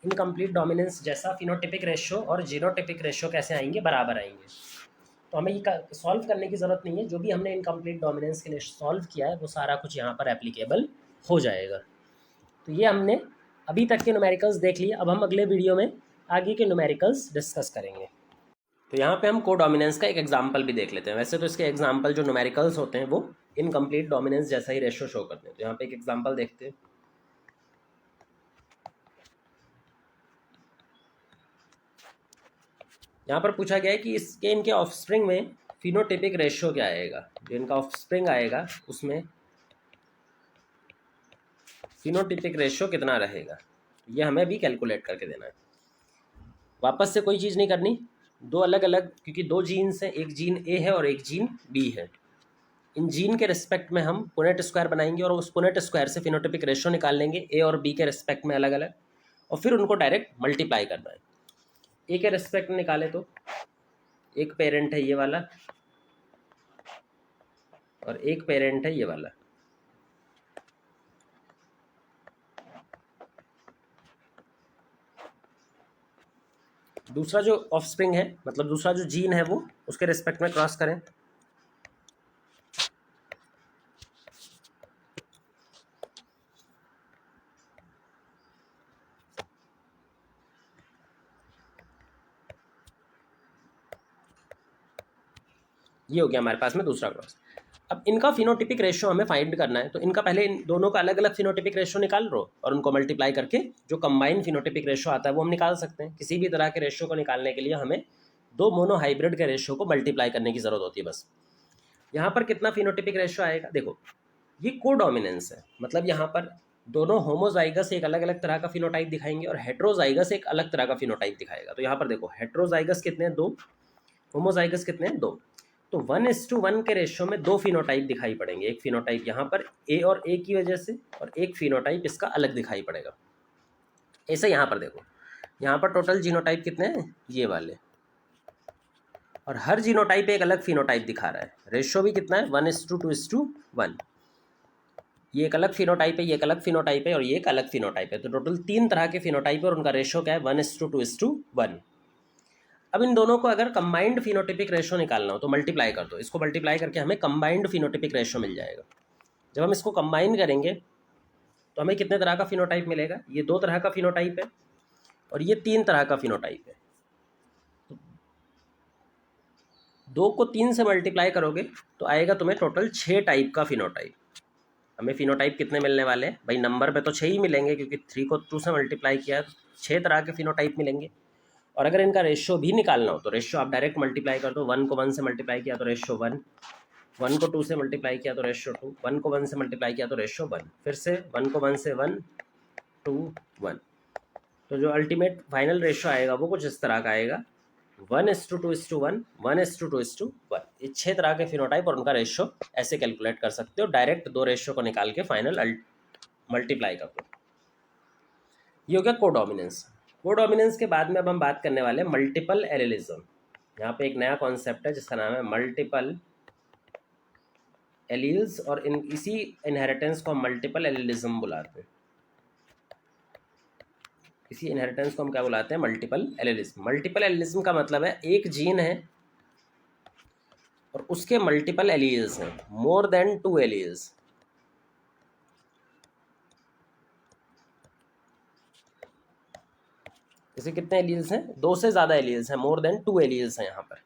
इनकम्प्लीट डोमिनेंस जैसा फिनोटिपिक रेशियो और जीनोटिपिक रेशियो कैसे आएंगे, बराबर आएंगे। तो हमें ये सॉल्व करने की ज़रूरत नहीं है, जो भी हमने इनकम्प्लीट डोमिनेंस के लिए सॉल्व किया है वो सारा कुछ यहाँ पर एप्लीकेबल हो जाएगा। तो ये हमने अभी तक के न्यूमेरिकल्स देख लिए। अब हम अगले वीडियो में आगे के न्यूमेरिकल्स डिस्कस करेंगे। तो यहाँ पे हम कोडोमिनेंस का एक एग्जांपल भी देख लेते हैं। वैसे तो इसके एग्जांपल जो न्यूमेरिकल्स होते हैं वो इनकम्प्लीट डोमिनेंस जैसा ही रेशियो शो करते हैं। तो यहाँ पे एक एग्जांपल देखते हैं। यहाँ पर पूछा गया है कि इसके इनके ऑफस्प्रिंग में फिनोटिपिक रेशियो क्या आएगा। जो इनका ऑफस्प्रिंग आएगा उसमें फिनोटिपिक रेशियो कितना रहेगा, ये हमें भी कैलकुलेट करके देना है। वापस से कोई चीज़ नहीं करनी, दो अलग अलग, क्योंकि दो जीन्स हैं, एक जीन ए है और एक जीन बी है। इन जीन के रिस्पेक्ट में हम पुनेट स्क्वायर बनाएंगे और उस पुनेट स्क्वायर से फिनोटिपिक रेशियो निकाल लेंगे ए और बी के रिस्पेक्ट में अलग अलग, और फिर उनको डायरेक्ट मल्टीप्लाई करना है। ए के रिस्पेक्ट में निकाले तो एक पेरेंट है ये वाला और एक पेरेंट है ये वाला। दूसरा जो ऑफस्प्रिंग है, मतलब दूसरा जो जीन है, वो उसके रिस्पेक्ट में क्रॉस करें। ये हो गया हमारे पास में दूसरा क्रॉस। अब इनका फिनोटिपिक रेशियो हमें फाइंड करना है, तो इनका पहले इन दोनों का अलग अलग फिनोटिपिक रेशियो निकाल लो और उनको मल्टीप्लाई करके जो कंबाइंड फिनोटिपिक रेशियो आता है वो हम निकाल सकते हैं। किसी भी तरह के रेशियो को निकालने के लिए हमें दो मोनो हाइब्रिड के रेशियो को मल्टीप्लाई करने की ज़रूरत होती है बस। यहाँ पर कितना फिनोटिपिक रेशियो आएगा, देखो ये कोडोमिनेंस है, मतलब यहाँ पर दोनों होमोजाइगस एक अलग अलग तरह का फिनोटाइप दिखाएंगे और हेट्रोजाइगस एक अलग तरह का फिनोटाइप दिखाएगा। तो यहाँ पर देखो हेट्रोजाइगस कितने हैं, 2, होमोजाइगस कितने हैं, 2। तो 1:1 के रेशियो में दो फिनोटाइप दिखाई पड़ेंगे। एक फिनोटाइप यहाँ पर ए और ए की वजह से, और एक फिनोटाइप इसका अलग दिखाई पड़ेगा। ऐसे यहाँ पर देखो, यहाँ पर टोटल जीनोटाइप कितने हैं, ये वाले, और हर जीनोटाइप एक अलग फिनोटाइप दिखा रहा है। रेशियो भी कितना है, 1:2:1। ये एक अलग फिनोटाइप है, ये एक अलग फिनोटाइप है और ये एक अलग फिनोटाइप है। तो टोटल 3 तरह के फिनोटाइप है और उनका रेशियो क्या है, 1:2:1। अब इन दोनों को अगर कंबाइंड फिनोटिपिक रेशियो निकालना हो तो मल्टीप्लाई कर दो। इसको मल्टीप्लाई करके हमें कंबाइंड फिनोटिपिक रेशियो मिल जाएगा। जब हम इसको कंबाइन करेंगे तो हमें कितने तरह का फिनोटाइप मिलेगा, ये 2 तरह का फिनोटाइप है और ये 3 तरह का फिनोटाइप है। तो 2 को 3 से मल्टीप्लाई करोगे तो आएगा तुम्हें टोटल 6 टाइप का फिनोटाइप। हमें फिनोटाइप कितने मिलने वाले हैं भाई, नंबर पे तो 6 ही मिलेंगे, क्योंकि 3 को 2 से मल्टीप्लाई किया तो 6 तरह के फिनोटाइप मिलेंगे। और अगर इनका रेशियो भी निकालना हो तो रेशियो आप डायरेक्ट मल्टीप्लाई कर दो। 1 को 1 से मल्टीप्लाई किया तो रेशियो 1, 1 को 2 से मल्टीप्लाई किया तो रेशियो 2, 1 को 1 से मल्टीप्लाई किया तो रेशियो 1, फिर से 1 को 1 से 1, 2, 1। तो जो अल्टीमेट फाइनल रेशियो आएगा वो कुछ इस तरह का आएगा। 1:2:1, 1:2:1, ये 6 तरह के फिनोटाइप और उनका रेशियो ऐसे कैलकुलेट कर सकते हो। डायरेक्ट दो रेशियो को निकाल के फाइनल मल्टीप्लाई कर दो। ये हो गया कोडोमिनेंस। कोडोमिनेंस के बाद में अब हम बात करने वाले हैं मल्टीपल एलिलिज्म। यहाँ पे एक नया कॉन्सेप्ट है जिसका नाम है मल्टीपल एलील्स, और इसी इनहेरिटेंस को हम मल्टीपल एलिलिज्म बुलाते हैं। इसी इनहेरिटेंस को हम क्या बुलाते हैं? Multiple allelism. मल्टीपल एलिलिज्म का मतलब है एक जीन है और उसके मल्टीपल एलील्स हैं, मोर देन 2 एलील्स। इसे कितने एलील्स हैं? 2 से ज़्यादा एलील्स हैं, मोर देन 2 एलील्स हैं यहाँ पर।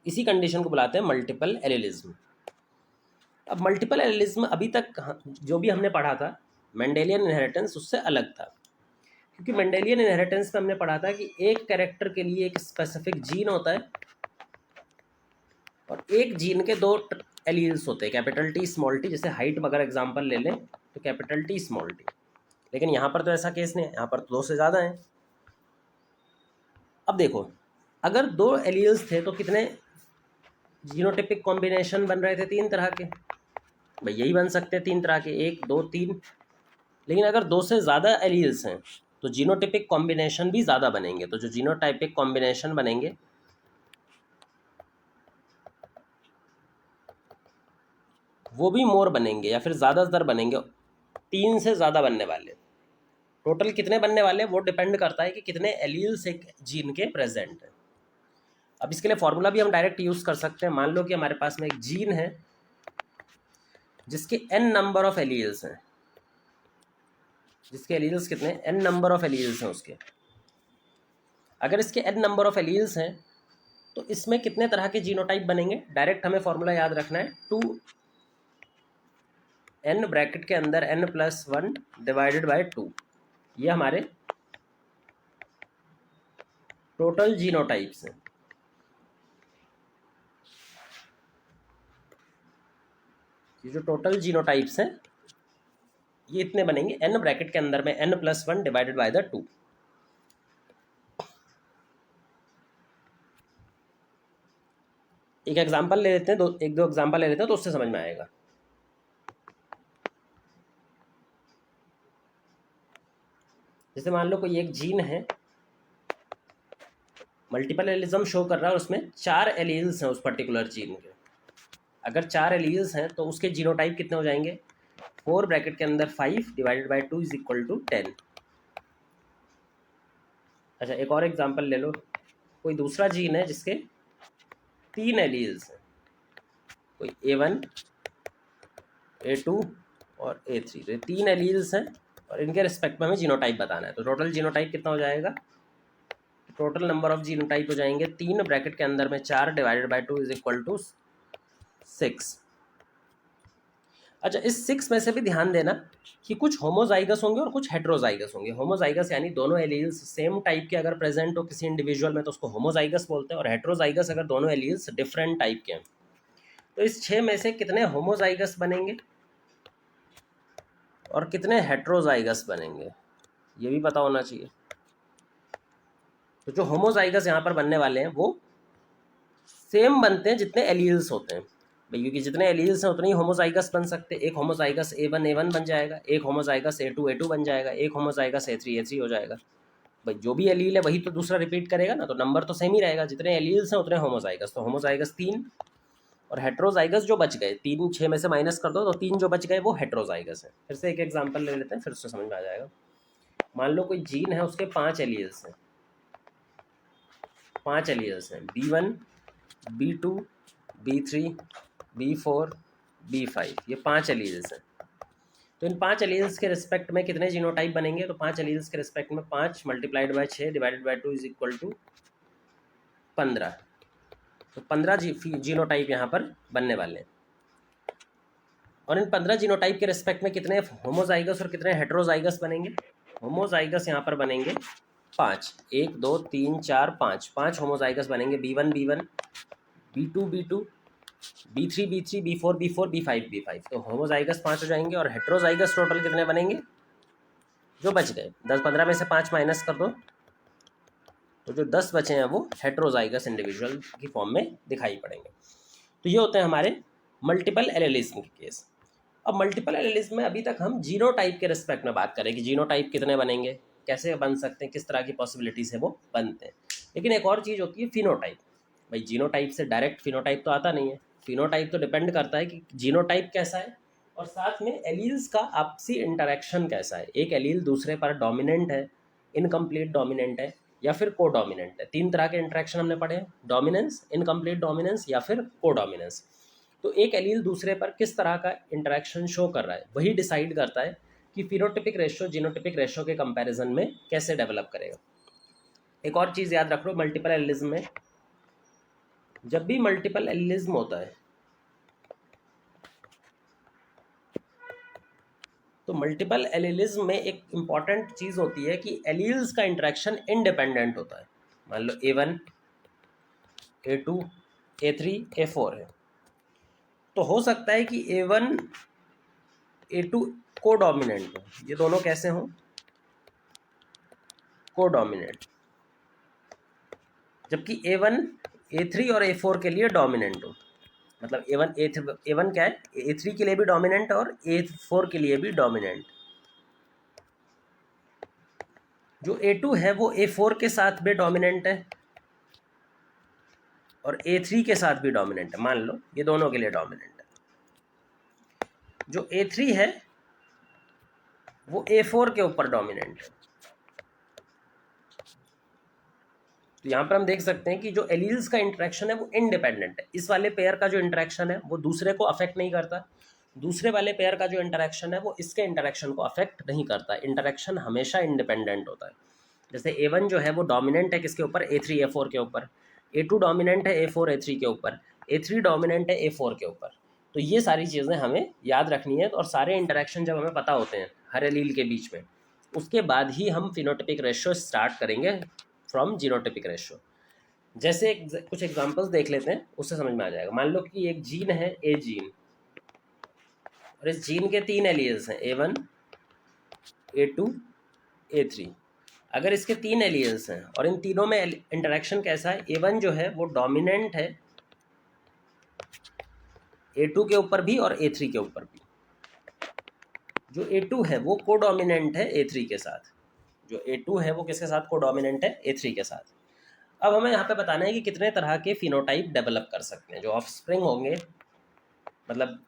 इसी कंडीशन को बुलाते हैं मल्टीपल एलिलिज्म। अब मल्टीपल एलिलिज्म अभी तक जो भी हमने पढ़ा था मेंडेलियन इनहेरिटेंस, उससे अलग था, क्योंकि मेंडेलियन इनहेरिटेंस में हमने पढ़ा था कि एक कैरेक्टर के लिए एक स्पेसिफिक जीन होता है और एक जीन के 2 एलील्स होते हैं, कैपिटल टी स्मॉल टी। जैसे हाइट अगर एग्जांपल ले लें तो कैपिटल टी स्मॉल टी, लेकिन यहाँ पर तो ऐसा केस नहीं है, यहाँ पर तो 2 से ज़्यादा हैं। अब देखो, अगर 2 एलील्स थे तो कितने जीनोटिपिक कॉम्बिनेशन बन रहे थे? 3 तरह के। भाई यही बन सकते हैं 3 तरह के, 1 2 3। लेकिन अगर 2 से ज़्यादा एलील्स हैं तो जीनोटिपिक कॉम्बिनेशन भी ज़्यादा बनेंगे। तो जो जीनोटाइपिक कॉम्बिनेशन बनेंगे वो भी मोर बनेंगे या फिर ज़्यादातर बनेंगे, 3 से ज़्यादा बनने वाले। टोटल कितने बनने वाले वो डिपेंड करता है कि कितने एलील्स एक जीन के प्रेजेंट हैं। अब इसके लिए फॉर्मूला भी हम डायरेक्ट यूज़ कर सकते हैं। मान लो कि हमारे पास में एक जीन है जिसके n नंबर ऑफ एलील्स हैं, जिसके एलील्स कितने? n नंबर ऑफ एलील्स हैं उसके। अगर इसके n नंबर ऑफ एलील्स हैं तो इसमें कितने तरह के जीनोटाइप बनेंगे? डायरेक्ट हमें फॉर्मूला याद रखना है, 2n ब्रैकेट के अंदर n+1 डिवाइडेड बाय 2, ये हमारे टोटल जीनोटाइप्स हैं। ये जो टोटल जीनोटाइप्स हैं ये इतने बनेंगे, n ब्रैकेट के अंदर में n+1 डिवाइडेड बाय द 2। एक एग्जांपल ले लेते हैं, एक दो एग्जांपल ले लेते हैं तो उससे समझ में आएगा। जैसे मान लो कोई एक जीन है, मल्टीपल एलिज्म शो कर रहा है और उसमें 4 एलील्स हैं उस पर्टिकुलर जीन के। अगर 4 एलील्स हैं तो उसके जीनोटाइप कितने हो जाएंगे? 4 ब्रैकेट के अंदर 5 divided by 2 is equal to 10। अच्छा, एक और एग्जांपल ले लो। कोई दूसरा जीन है जिसके 3 एलील्स हैं, कोई A1, A2 और A3। तो 3 एलील्स हैं और इनके रिस्पेक्ट में हमें जीनोटाइप बताना है। तो टोटल जीनोटाइप कितना हो जाएगा? टोटल नंबर ऑफ जीनोटाइप हो जाएंगे 3 ब्रैकेट के अंदर में 4 divided by 2 is equal to 6। अच्छा, इस 6 में से भी ध्यान देना कि कुछ होमोजाइगस होंगे और कुछ हेट्रोजाइगस होंगे। होमोजाइगस यानी दोनों एलील्स सेम टाइप के अगर प्रेजेंट हो किसी इंडिविजुअल में तो उसको होमोजाइगस बोलते हैं, और हेट्रोजाइगस अगर दोनों एलील्स डिफरेंट टाइप के हैं। तो इस 6 में से कितने होमोजाइगस बनेंगे और कितने हेट्रोजाइगस बनेंगे, ये भी पता होना चाहिए। तो जो होमोजाइगस यहाँ पर बनने वाले हैं वो सेम बनते हैं जितने एलील्स होते हैं भाई, क्योंकि जितने एलील्स हैं उतने ही होमोजाइगस बन सकते हैं। एक होमोजाइगस A1 बन जाएगा, एक होमोजाइगस A2 बन जाएगा, एक होमोजाइगस A3 हो जाएगा। भाई जो भी एलील है वही तो दूसरा रिपीट करेगा ना, तो नंबर तो सेम ही रहेगा। जितने एलील्स हैं उतने होमोजाइगस। तो होमोजाइगस 3 और हेट्रोजाइगस जो बच गए, 3 6 में से माइनस कर दो तो 3 जो बच गए वो हेट्रोजाइगस है। फिर से एक एग्जाम्पल ले लेते हैं, फिर उससे समझ में आ जाएगा। मान लो कोई जीन है, उसके 5 एलील्स हैं, 5 एलील्स हैं, B1, B2, B3, B4, B5, ये 5 एलील्स हैं। तो इन 5 एलील्स के रिस्पेक्ट में कितने जीनोटाइप बनेंगे? तो 5 एलील्स के रिस्पेक्ट में 5 multiplied by 6 divided by 2 is equal to 15। तो 15 जीनोटाइप यहाँ पर बनने वाले हैं। और इन 15 जीनोटाइप के रिस्पेक्ट में कितने होमोजाइगस और कितने हेट्रोजाइगस बनेंगे? होमोजाइगस यहाँ पर बनेंगे 5, 1 2 3 4 5, 5 होमोजाइगस बनेंगे। B1, B2, B3, B4, B5। तो होमोजाइगस 5 हो जाएंगे और हेट्रोजाइगस टोटल कितने बनेंगे जो बच गए? 10 15 में से 5 माइनस कर दो तो जो 10 बचे हैं वो हेट्रोजाइगस इंडिविजुअल की फॉर्म में दिखाई पड़ेंगे। तो ये होते हैं हमारे मल्टीपल एलेलिज्म के केस। अब मल्टीपल एलेलिज्म में अभी तक हम जीनोटाइप के रिस्पेक्ट में बात करें कि जीनोटाइप कितने बनेंगे, कैसे बन सकते हैं, किस तरह की पॉसिबिलिटीज है वो बनते हैं। लेकिन एक और चीज़ होती है फिनोटाइप। भाई जीनोटाइप से डायरेक्ट फिनोटाइप तो आता नहीं है, फिनोटाइप तो डिपेंड करता है कि जीनोटाइप कैसा है और साथ में एलील्स का आपसी इंटरेक्शन कैसा है। एक एलील दूसरे पर डोमिनेंट है, इनकम्प्लीट डोमिनेंट है या फिर को डोमिनेंट है। 3 तरह के इंटरेक्शन हमने पढ़े हैं, डोमिनेंस, इनकम्प्लीट डोमिनेंस या फिर को डोमिनेंस। तो एक एलील दूसरे पर किस तरह का इंटरेक्शन शो कर रहा है वही डिसाइड करता है कि फिनोटिपिक रेशियो जीनोटिपिक रेशियो के कंपैरिजन में कैसे डेवलप करेगा। एक और चीज़ याद रख लो, मल्टीपल एलिज्म में जब भी मल्टीपल एलिज्म होता है तो मल्टीपल एलिज्म में एक इम्पॉर्टेंट चीज़ होती है कि एलील्स का इंटरेक्शन इंडिपेंडेंट होता है। मान लो A1 A2 A3 A4 है, तो हो सकता है कि A1 A2 को डोमिनेंट हो, ये दोनों कैसे हों, को डोमिनेंट, जबकि A1 A3 और A4 के लिए डोमिनेंट हो। मतलब A1 क्या है, A3 के लिए भी डोमिनेंट और A4 के लिए भी डोमिनेंट। जो A2 है वो A4 के साथ भी डोमिनेंट है और A3 के साथ भी डोमिनेंट है। मान लो ये दोनों के लिए डोमिनेंट है। जो A3 है वो A4 के ऊपर डोमिनेंट है। तो यहाँ पर हम देख सकते हैं कि जो एलील्स का इंटरेक्शन है वो इंडिपेंडेंट है। इस वाले पेयर का जो इंटरेक्शन है वो दूसरे को अफेक्ट नहीं करता, दूसरे वाले पेयर का जो इंटरेक्शन है वो इसके इंटरेक्शन को अफेक्ट नहीं करता। इंटरेक्शन हमेशा इंडिपेंडेंट होता है। जैसे A1 जो है वो डोमिनेंट है किसके ऊपर, A3 A4 के ऊपर, A2 डोमिनेंट है A4 A3 के ऊपर, A3 डोमिनेंट है A4 के ऊपर। तो ये सारी चीज़ें हमें याद रखनी है। और सारे इंटरेक्शन जब हमें पता होते हैं हर एलील के बीच में, उसके बाद ही हम फिनोटिपिक रेशियो स्टार्ट करेंगे फ्रॉम जीनोटिपिक रेशियो। जैसे कुछ एग्जांपल्स देख लेते हैं, उससे समझ में आ जाएगा। मान लो कि एक जीन है ए जीन और इस जीन के 3 एलील्स हैं A1 A2 A3। अगर इसके 3 एलील्स हैं और इन तीनों में इंटरेक्शन कैसा है, A1 जो है वो डोमिनेंट है A2 के ऊपर भी और A3 के ऊपर भी। जो A2 है वो को डोमिनेंट है A3 के साथ। जो A2 है वो किसके साथ को डोमिनेंट है, A3 के साथ। अब हमें यहाँ पे बताना है कि कितने तरह के फिनोटाइप डेवलप कर सकते हैं जो ऑफस्प्रिंग होंगे, मतलब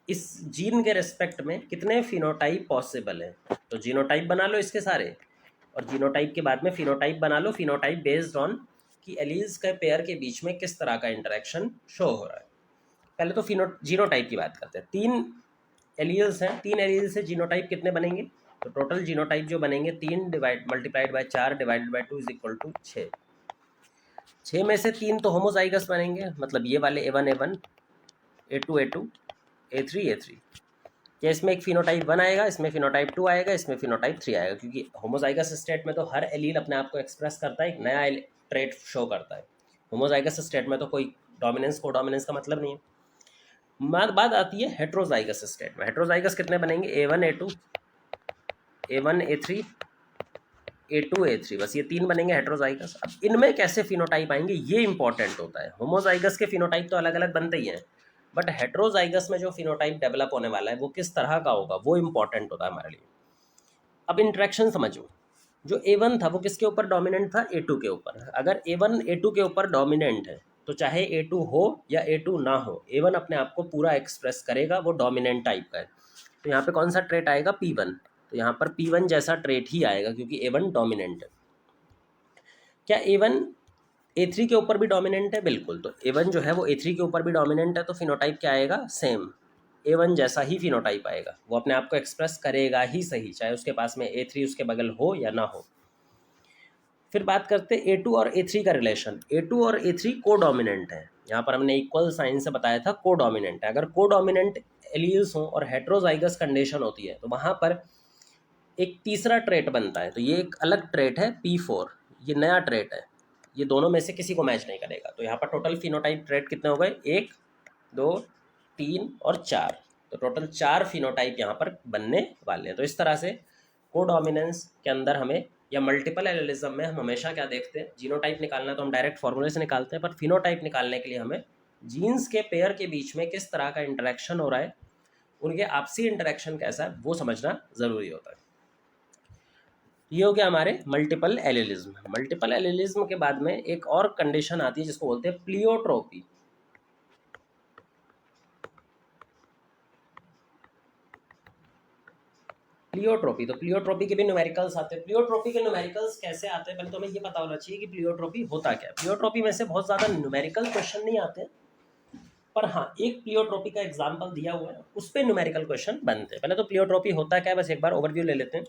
इस जीन के रेस्पेक्ट में कितने फिनोटाइप पॉसिबल है। तो जीनोटाइप बना लो इसके सारे और जीनोटाइप के बाद में फिनोटाइप बना लो। फिनोटाइप बेस्ड ऑन कि एलील्स के पेयर के बीच में किस तरह का इंटरेक्शन शो हो रहा है। पहले तो जीनोटाइप की बात करते हैं। 3 एलील्स हैं, 3 एलील्स से जीनोटाइप कितने बनेंगे, तो टोटल जीनोटाइप जो बनेंगे 3 multiplied by 4 divided by 2 is equal to 6। 6 में से 3 तो होमोजाइगस बनेंगे, मतलब ये वाले A1 A1 A2 A2 A3 A3। क्या इसमें एक फिनोटाइप 1 आएगा, इसमें फिनोटाइप 2 आएगा, इसमें फिनोटाइप 3 आएगा, क्योंकि होमोजाइगस स्टेट में तो हर एलील अपने आप को एक्सप्रेस करता है, एक नया ट्रेट शो करता है। होमोजाइगस स्टेट में तो कोई डोमिनेंस को डोमिनेंस का मतलब नहीं है। बात आती है हेट्रोजाइगस स्टेट में। हेट्रोजाइगस कितने बनेंगे, A1 A2 A1 A3 A2 A3, बस ये 3 बनेंगे हेट्रोजाइगस। अब इनमें कैसे फिनोटाइप आएंगे ये इंपॉर्टेंट होता है। होमोजाइगस के फिनोटाइप तो अलग अलग बनते ही हैं, बट हेट्रोजाइगस में जो फिनोटाइप डेवलप होने वाला है वो किस तरह का होगा वो इंपॉर्टेंट होता है हमारे लिए। अब इंट्रैक्शन समझो। जो A1 था वो किसके ऊपर डोमिनेंट था, A2 के ऊपर। अगर A1 A2 के ऊपर डोमिनेंट है तो चाहे A2 हो या A2 ना हो, A1 अपने आप को पूरा एक्सप्रेस करेगा, वो डोमिनेंट टाइप का है। तो यहाँ पे कौन सा ट्रेट आएगा, P1। तो यहाँ पर P1 जैसा ट्रेट ही आएगा क्योंकि A1 डोमिनेंट है। क्या A1 A3 के ऊपर भी डोमिनेंट है, बिल्कुल। तो A1 जो है वो A3 के ऊपर भी डोमिनेंट है, तो फिनोटाइप क्या आएगा, सेम A1 जैसा ही फिनोटाइप आएगा। वो अपने आप को एक्सप्रेस करेगा ही सही, चाहे उसके पास में A3 उसके बगल हो या ना हो। फिर बात करते हैं A2 और A3 का रिलेशन। A2 और A3 को डोमिनेंट है, यहाँ पर हमने इक्वल साइन से बताया था को डोमिनेंट है। अगर को डोमिनेंट एलील्स हो और हेट्रोजाइगस कंडीशन होती है तो वहाँ पर एक तीसरा ट्रेट बनता है। तो ये एक अलग ट्रेट है P4, ये नया ट्रेट है, ये दोनों में से किसी को मैच नहीं करेगा। तो यहाँ पर टोटल फिनोटाइप ट्रेट कितने हो गए, 1 2 3 और 4। तो टोटल 4 फिनोटाइप यहाँ पर बनने वाले हैं। तो इस तरह से कोडोमिनेंस के अंदर हमें या मल्टीपल एलिलिज्म में हम हमेशा क्या देखते हैं, जीनोटाइप निकालना तो हम डायरेक्ट फॉर्मूले से निकालते हैं, पर फिनोटाइप निकालने के लिए हमें जीन्स के पेयर के बीच में किस तरह का इंटरेक्शन हो रहा है, उनके आपसी इंटरेक्शन कैसा है, वो समझना ज़रूरी होता है। ये हो गया हमारे मल्टीपल एलिलिज्म। मल्टीपल एलिलिज्म के बाद में एक और कंडीशन आती है जिसको बोलते हैं प्लियोट्रोपी। प्लियोट्रोपी, तो प्लियोट्रोपी के भी न्यूमेरिकल्स आते हैं। प्लियोट्रोपी के न्यूमेरिकल्स कैसे आते हैं, पहले तो हमें ये पता होना चाहिए कि प्लियोट्रोपी होता क्या है। प्लियोट्रोपी में से बहुत ज़्यादा न्यूमेरिकल क्वेश्चन नहीं आते, पर हाँ एक प्लियोट्रोपी का एग्जाम्पल दिया हुआ है, उस पर न्यूमेरिकल क्वेश्चन बनते हैं। पहले तो प्लियोट्रोपी होता क्या है बस एक बार ओवरव्यू ले लेते हैं।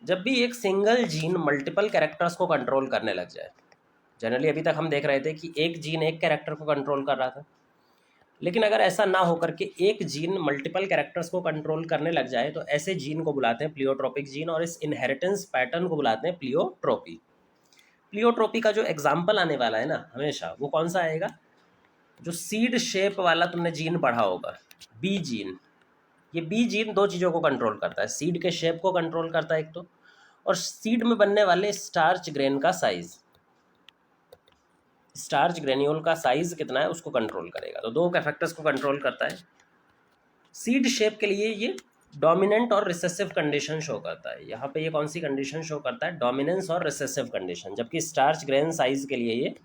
जब भी एक सिंगल जीन मल्टीपल कैरेक्टर्स को कंट्रोल करने लग जाए, जनरली अभी तक हम देख रहे थे कि एक जीन एक कैरेक्टर को कंट्रोल कर रहा था, लेकिन अगर ऐसा ना होकर के एक जीन मल्टीपल कैरेक्टर्स को कंट्रोल करने लग जाए तो ऐसे जीन को बुलाते हैं प्लियोट्रोपिक जीन, और इस इनहेरिटेंस पैटर्न को बुलाते हैं प्लियोट्रोपी। प्लियोट्रोपी का जो एग्जाम्पल आने वाला है ना हमेशा, वो कौन सा आएगा, जो सीड शेप वाला तुमने जीन पढ़ा होगा, बी जीन। ये बी जीन दो चीज़ों को कंट्रोल करता है, सीड के शेप को कंट्रोल करता है एक तो, और सीड में बनने वाले स्टार्च ग्रेन का साइज, स्टार्च ग्रेन्यूल का साइज कितना है उसको कंट्रोल करेगा। तो दो फैक्टर्स को कंट्रोल करता है। सीड शेप के लिए ये डोमिनेंट और रिसेसिव कंडीशन शो करता है। यहाँ पे ये कौन सी कंडीशन शो करता है, डोमिनेंस और रिसेसिव कंडीशन, जबकि स्टार्च ग्रेन साइज के लिए ये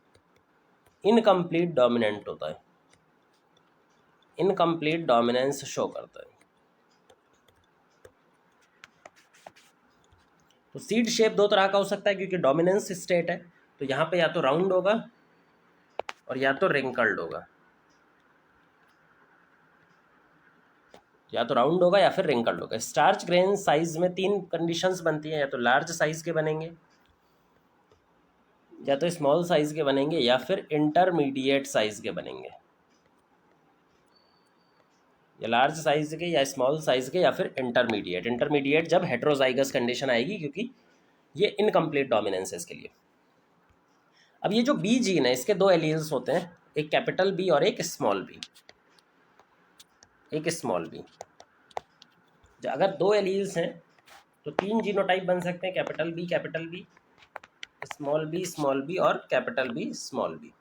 इनकम्प्लीट डोमिनेंट होता है, इनकम्प्लीट डोमिनेंस शो करता है। तो सीड शेप दो तरह का हो सकता है क्योंकि डोमिनेंस स्टेट है, तो यहाँ पे या तो राउंड होगा और या तो रिंकल्ड होगा, या तो राउंड होगा या फिर रिंकल्ड होगा। स्टार्च ग्रेन साइज में तीन कंडीशंस बनती हैं, या तो लार्ज साइज के बनेंगे, या तो स्मॉल साइज के बनेंगे, या फिर इंटरमीडिएट साइज के बनेंगे, या लार्ज साइज के या स्मॉल साइज के या फिर इंटरमीडिएट। इंटरमीडिएट जब हेट्रोजाइगस कंडीशन आएगी, क्योंकि ये इनकम्प्लीट डोमिनेंस है इसके लिए। अब ये जो बी जीन है इसके दो एलील्स होते हैं, एक कैपिटल बी और एक स्मॉल बी, एक स्मॉल बी। अगर दो एलील्स हैं तो तीन जीनोटाइप बन सकते हैं, कैपिटल बी स्मॉल बी और कैपिटल बी स्मॉल बी।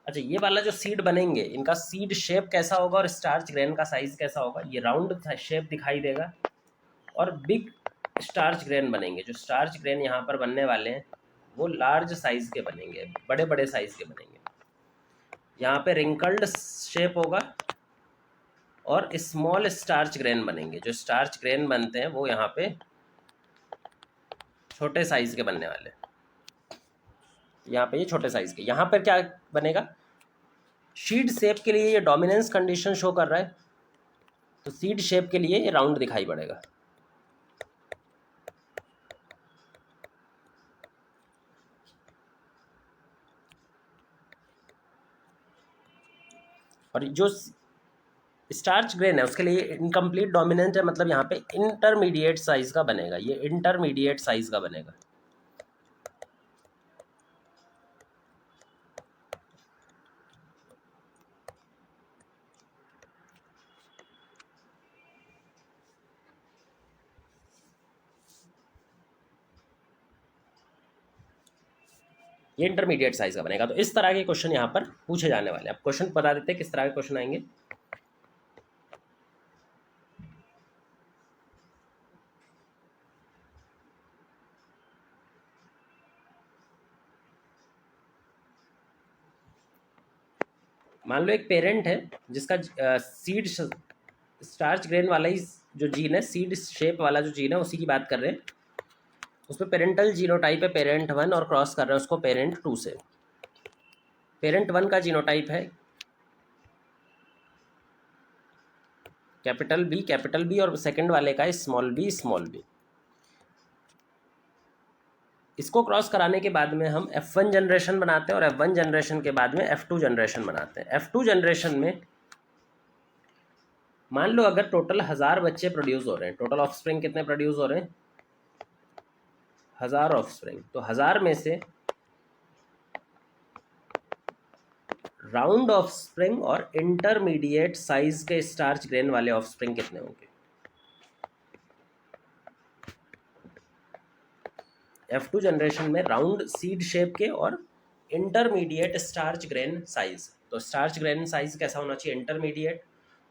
अच्छा, ये वाला जो सीड बनेंगे इनका सीड शेप कैसा होगा और स्टार्च ग्रेन का साइज कैसा होगा, ये राउंड शेप दिखाई देगा, और बिग स्टार्च ग्रेन बनेंगे। जो स्टार्च ग्रेन यहाँ पर बनने वाले हैं वो लार्ज साइज के बनेंगे, बड़े बड़े साइज के बनेंगे। यहाँ पे रिंकल्ड शेप होगा और स्मॉल स्टार्च ग्रेन बनेंगे। जो स्टार्च ग्रेन बनते हैं वो यहाँ पे छोटे साइज के बनने वाले, यहाँ पे ये छोटे साइज के। यहाँ पर क्या बनेगा, सीड शेप के लिए ये डोमिनेंस कंडीशन शो कर रहा है, तो सीड शेप के लिए ये राउंड दिखाई पड़ेगा। और जो स्टार्च ग्रेन है उसके लिए इनकम्प्लीट डोमिनेंट है, मतलब यहाँ पे इंटरमीडिएट साइज का बनेगा, ये इंटरमीडिएट साइज का बनेगा। ये इंटरमीडिएट साइज का बनेगा। तो इस तरह के क्वेश्चन यहाँ पर पूछे जाने वाले हैं। अब क्वेश्चन बता देते हैं किस तरह के क्वेश्चन आएंगे। मान लो एक पेरेंट है जिसका सीड स्टार्च ग्रेन वाला ही जो जीन है, सीड शेप वाला जो जीन है उसी की बात कर रहे हैं। उसमें पेरेंटल जीनोटाइप है पेरेंट 1 और क्रॉस कर रहे हैं उसको पेरेंट 2 से। पेरेंट 1 का जीनोटाइप है कैपिटल बी और सेकंड वाले का स्मॉल बी। इसको क्रॉस कराने के बाद में हम F1 जनरेशन बनाते हैं और F1 जनरेशन के बाद में F2 जनरेशन बनाते हैं। F2 जनरेशन में मान लो अगर टोटल 1000 बच्चे प्रोड्यूस हो रहे हैं, टोटल ऑफस्प्रिंग कितने प्रोड्यूस हो रहे हैं, 1000 ऑफस्प्रिंग। तो 1000 में से राउंड ऑफस्प्रिंग और इंटरमीडिएट साइज के स्टार्च ग्रेन वाले ऑफस्प्रिंग कितने होंगे। F2 जनरेशन में राउंड सीड शेप के और इंटरमीडिएट स्टार्च ग्रेन साइज। तो स्टार्च ग्रेन साइज कैसा होना चाहिए, इंटरमीडिएट,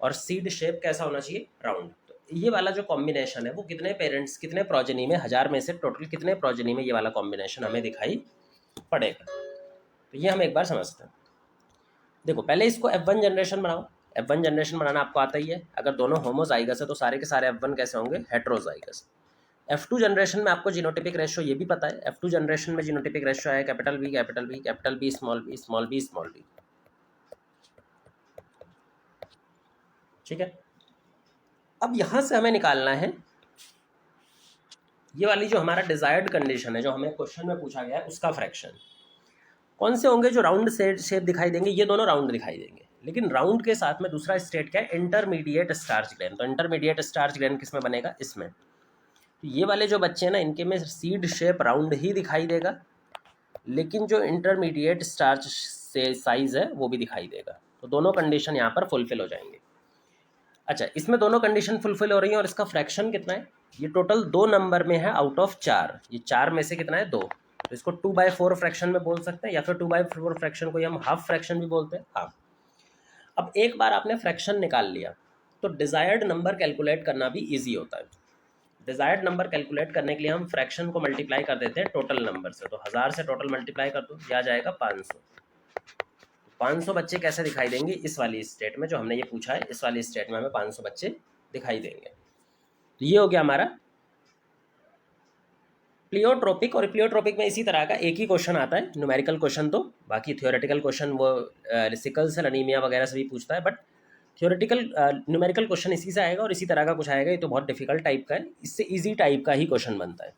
और सीड शेप कैसा होना चाहिए, राउंड। तो ये वाला जो कॉम्बिनेशन है वो कितने पेरेंट्स, कितने प्रोजेनी में, 1000 में से टोटल कितने प्रोजेनी में ये वाला कॉम्बिनेशन हमें दिखाई पड़ेगा। तो ये हम एक बार समझते हैं। देखो पहले इसको F1 जनरेशन बनाओ। F1 जनरेशन बनाना आपको आता ही है। अगर दोनों होमोजाइगस है तो सारे के सारे F1 कैसे होंगे, हेट्रोजाइगस। F2 जनरेशन में आपको जीनोटिपिक रेशियो ये भी पता है। F2 जनरेशन में जीनोटिपिक रेशियो है capital B capital B capital B small B small B small B. ठीक है, अब यहां से हमें निकालना है ये वाली जो हमारा डिजायर्ड कंडीशन है, जो हमें क्वेश्चन में पूछा गया है, उसका फ्रैक्शन। कौन से होंगे जो राउंड शेप दिखाई देंगे, ये दोनों राउंड दिखाई देंगे, लेकिन राउंड के साथ में दूसरा स्टेट क्या है, इंटरमीडिएट स्टार्च ग्रेन। तो इंटरमीडिएट स्टार्च ग्रेन किस में बनेगा, इसमें। तो ये वाले जो बच्चे हैं ना, इनके में सीड शेप राउंड ही दिखाई देगा, लेकिन जो इंटरमीडिएट स्टार्च से साइज है वो भी दिखाई देगा। तो दोनों कंडीशन यहाँ पर फुलफिल हो जाएंगे। अच्छा, इसमें दोनों कंडीशन फुलफिल हो रही हैं और इसका फ्रैक्शन कितना है, ये टोटल 2 नंबर में है आउट ऑफ 4। ये 4 में से कितना है, 2। तो इसको 2/4 फ्रैक्शन में बोल सकते हैं, या फिर 2/4 फ्रैक्शन को हम हाफ फ्रैक्शन भी बोलते हैं, हाफ। अब एक बार आपने फ्रैक्शन निकाल लिया तो डिजायर्ड नंबर कैलकुलेट करना भी ईजी होता है। डिजायर्ड नंबर कैलकुलेट करने के लिए हम फ्रैक्शन को मल्टीप्लाई कर देते हैं टोटल नंबर से। तो 1000 से टोटल मल्टीप्लाई कर दो, यह आ जाएगा 500। 500 बच्चे कैसे दिखाई देंगे, इस वाली स्टेट में जो हमने ये पूछा है, इस वाली स्टेट में हमें 500 बच्चे दिखाई देंगे। तो ये हो गया हमारा प्लियोट्रोपिक। और प्लियोट्रोपिक में इसी तरह का एक ही क्वेश्चन आता है, न्यूमेरिकल क्वेश्चन। तो बाकी थियोरेटिकल क्वेश्चन वो सिकल सेल एनीमिया वगैरह से भी पूछता है, बट थियोरेटिकल न्यूमेरिकल क्वेश्चन इसी से आएगा और इसी तरह का कुछ आएगा। ये तो बहुत डिफिकल्ट टाइप का है, इससे इजी टाइप का ही क्वेश्चन बनता है।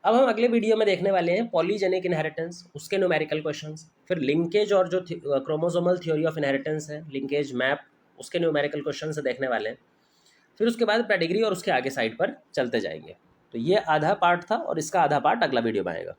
अब हम अगले वीडियो में देखने वाले हैं पॉलीजेनिक इनहेरिटेंस, उसके न्यूमेरिकल क्वेश्चंस, फिर लिंकेज और जो क्रोमोसोमल थ्योरी ऑफ इनहेरिटेंस है, लिंकेज मैप, उसके न्यूमेरिकल क्वेश्चन से देखने वाले हैं। फिर उसके बाद पेडिग्री और उसके आगे साइड पर चलते जाएंगे। तो ये आधा पार्ट था और इसका आधा पार्ट अगला वीडियो में आएगा।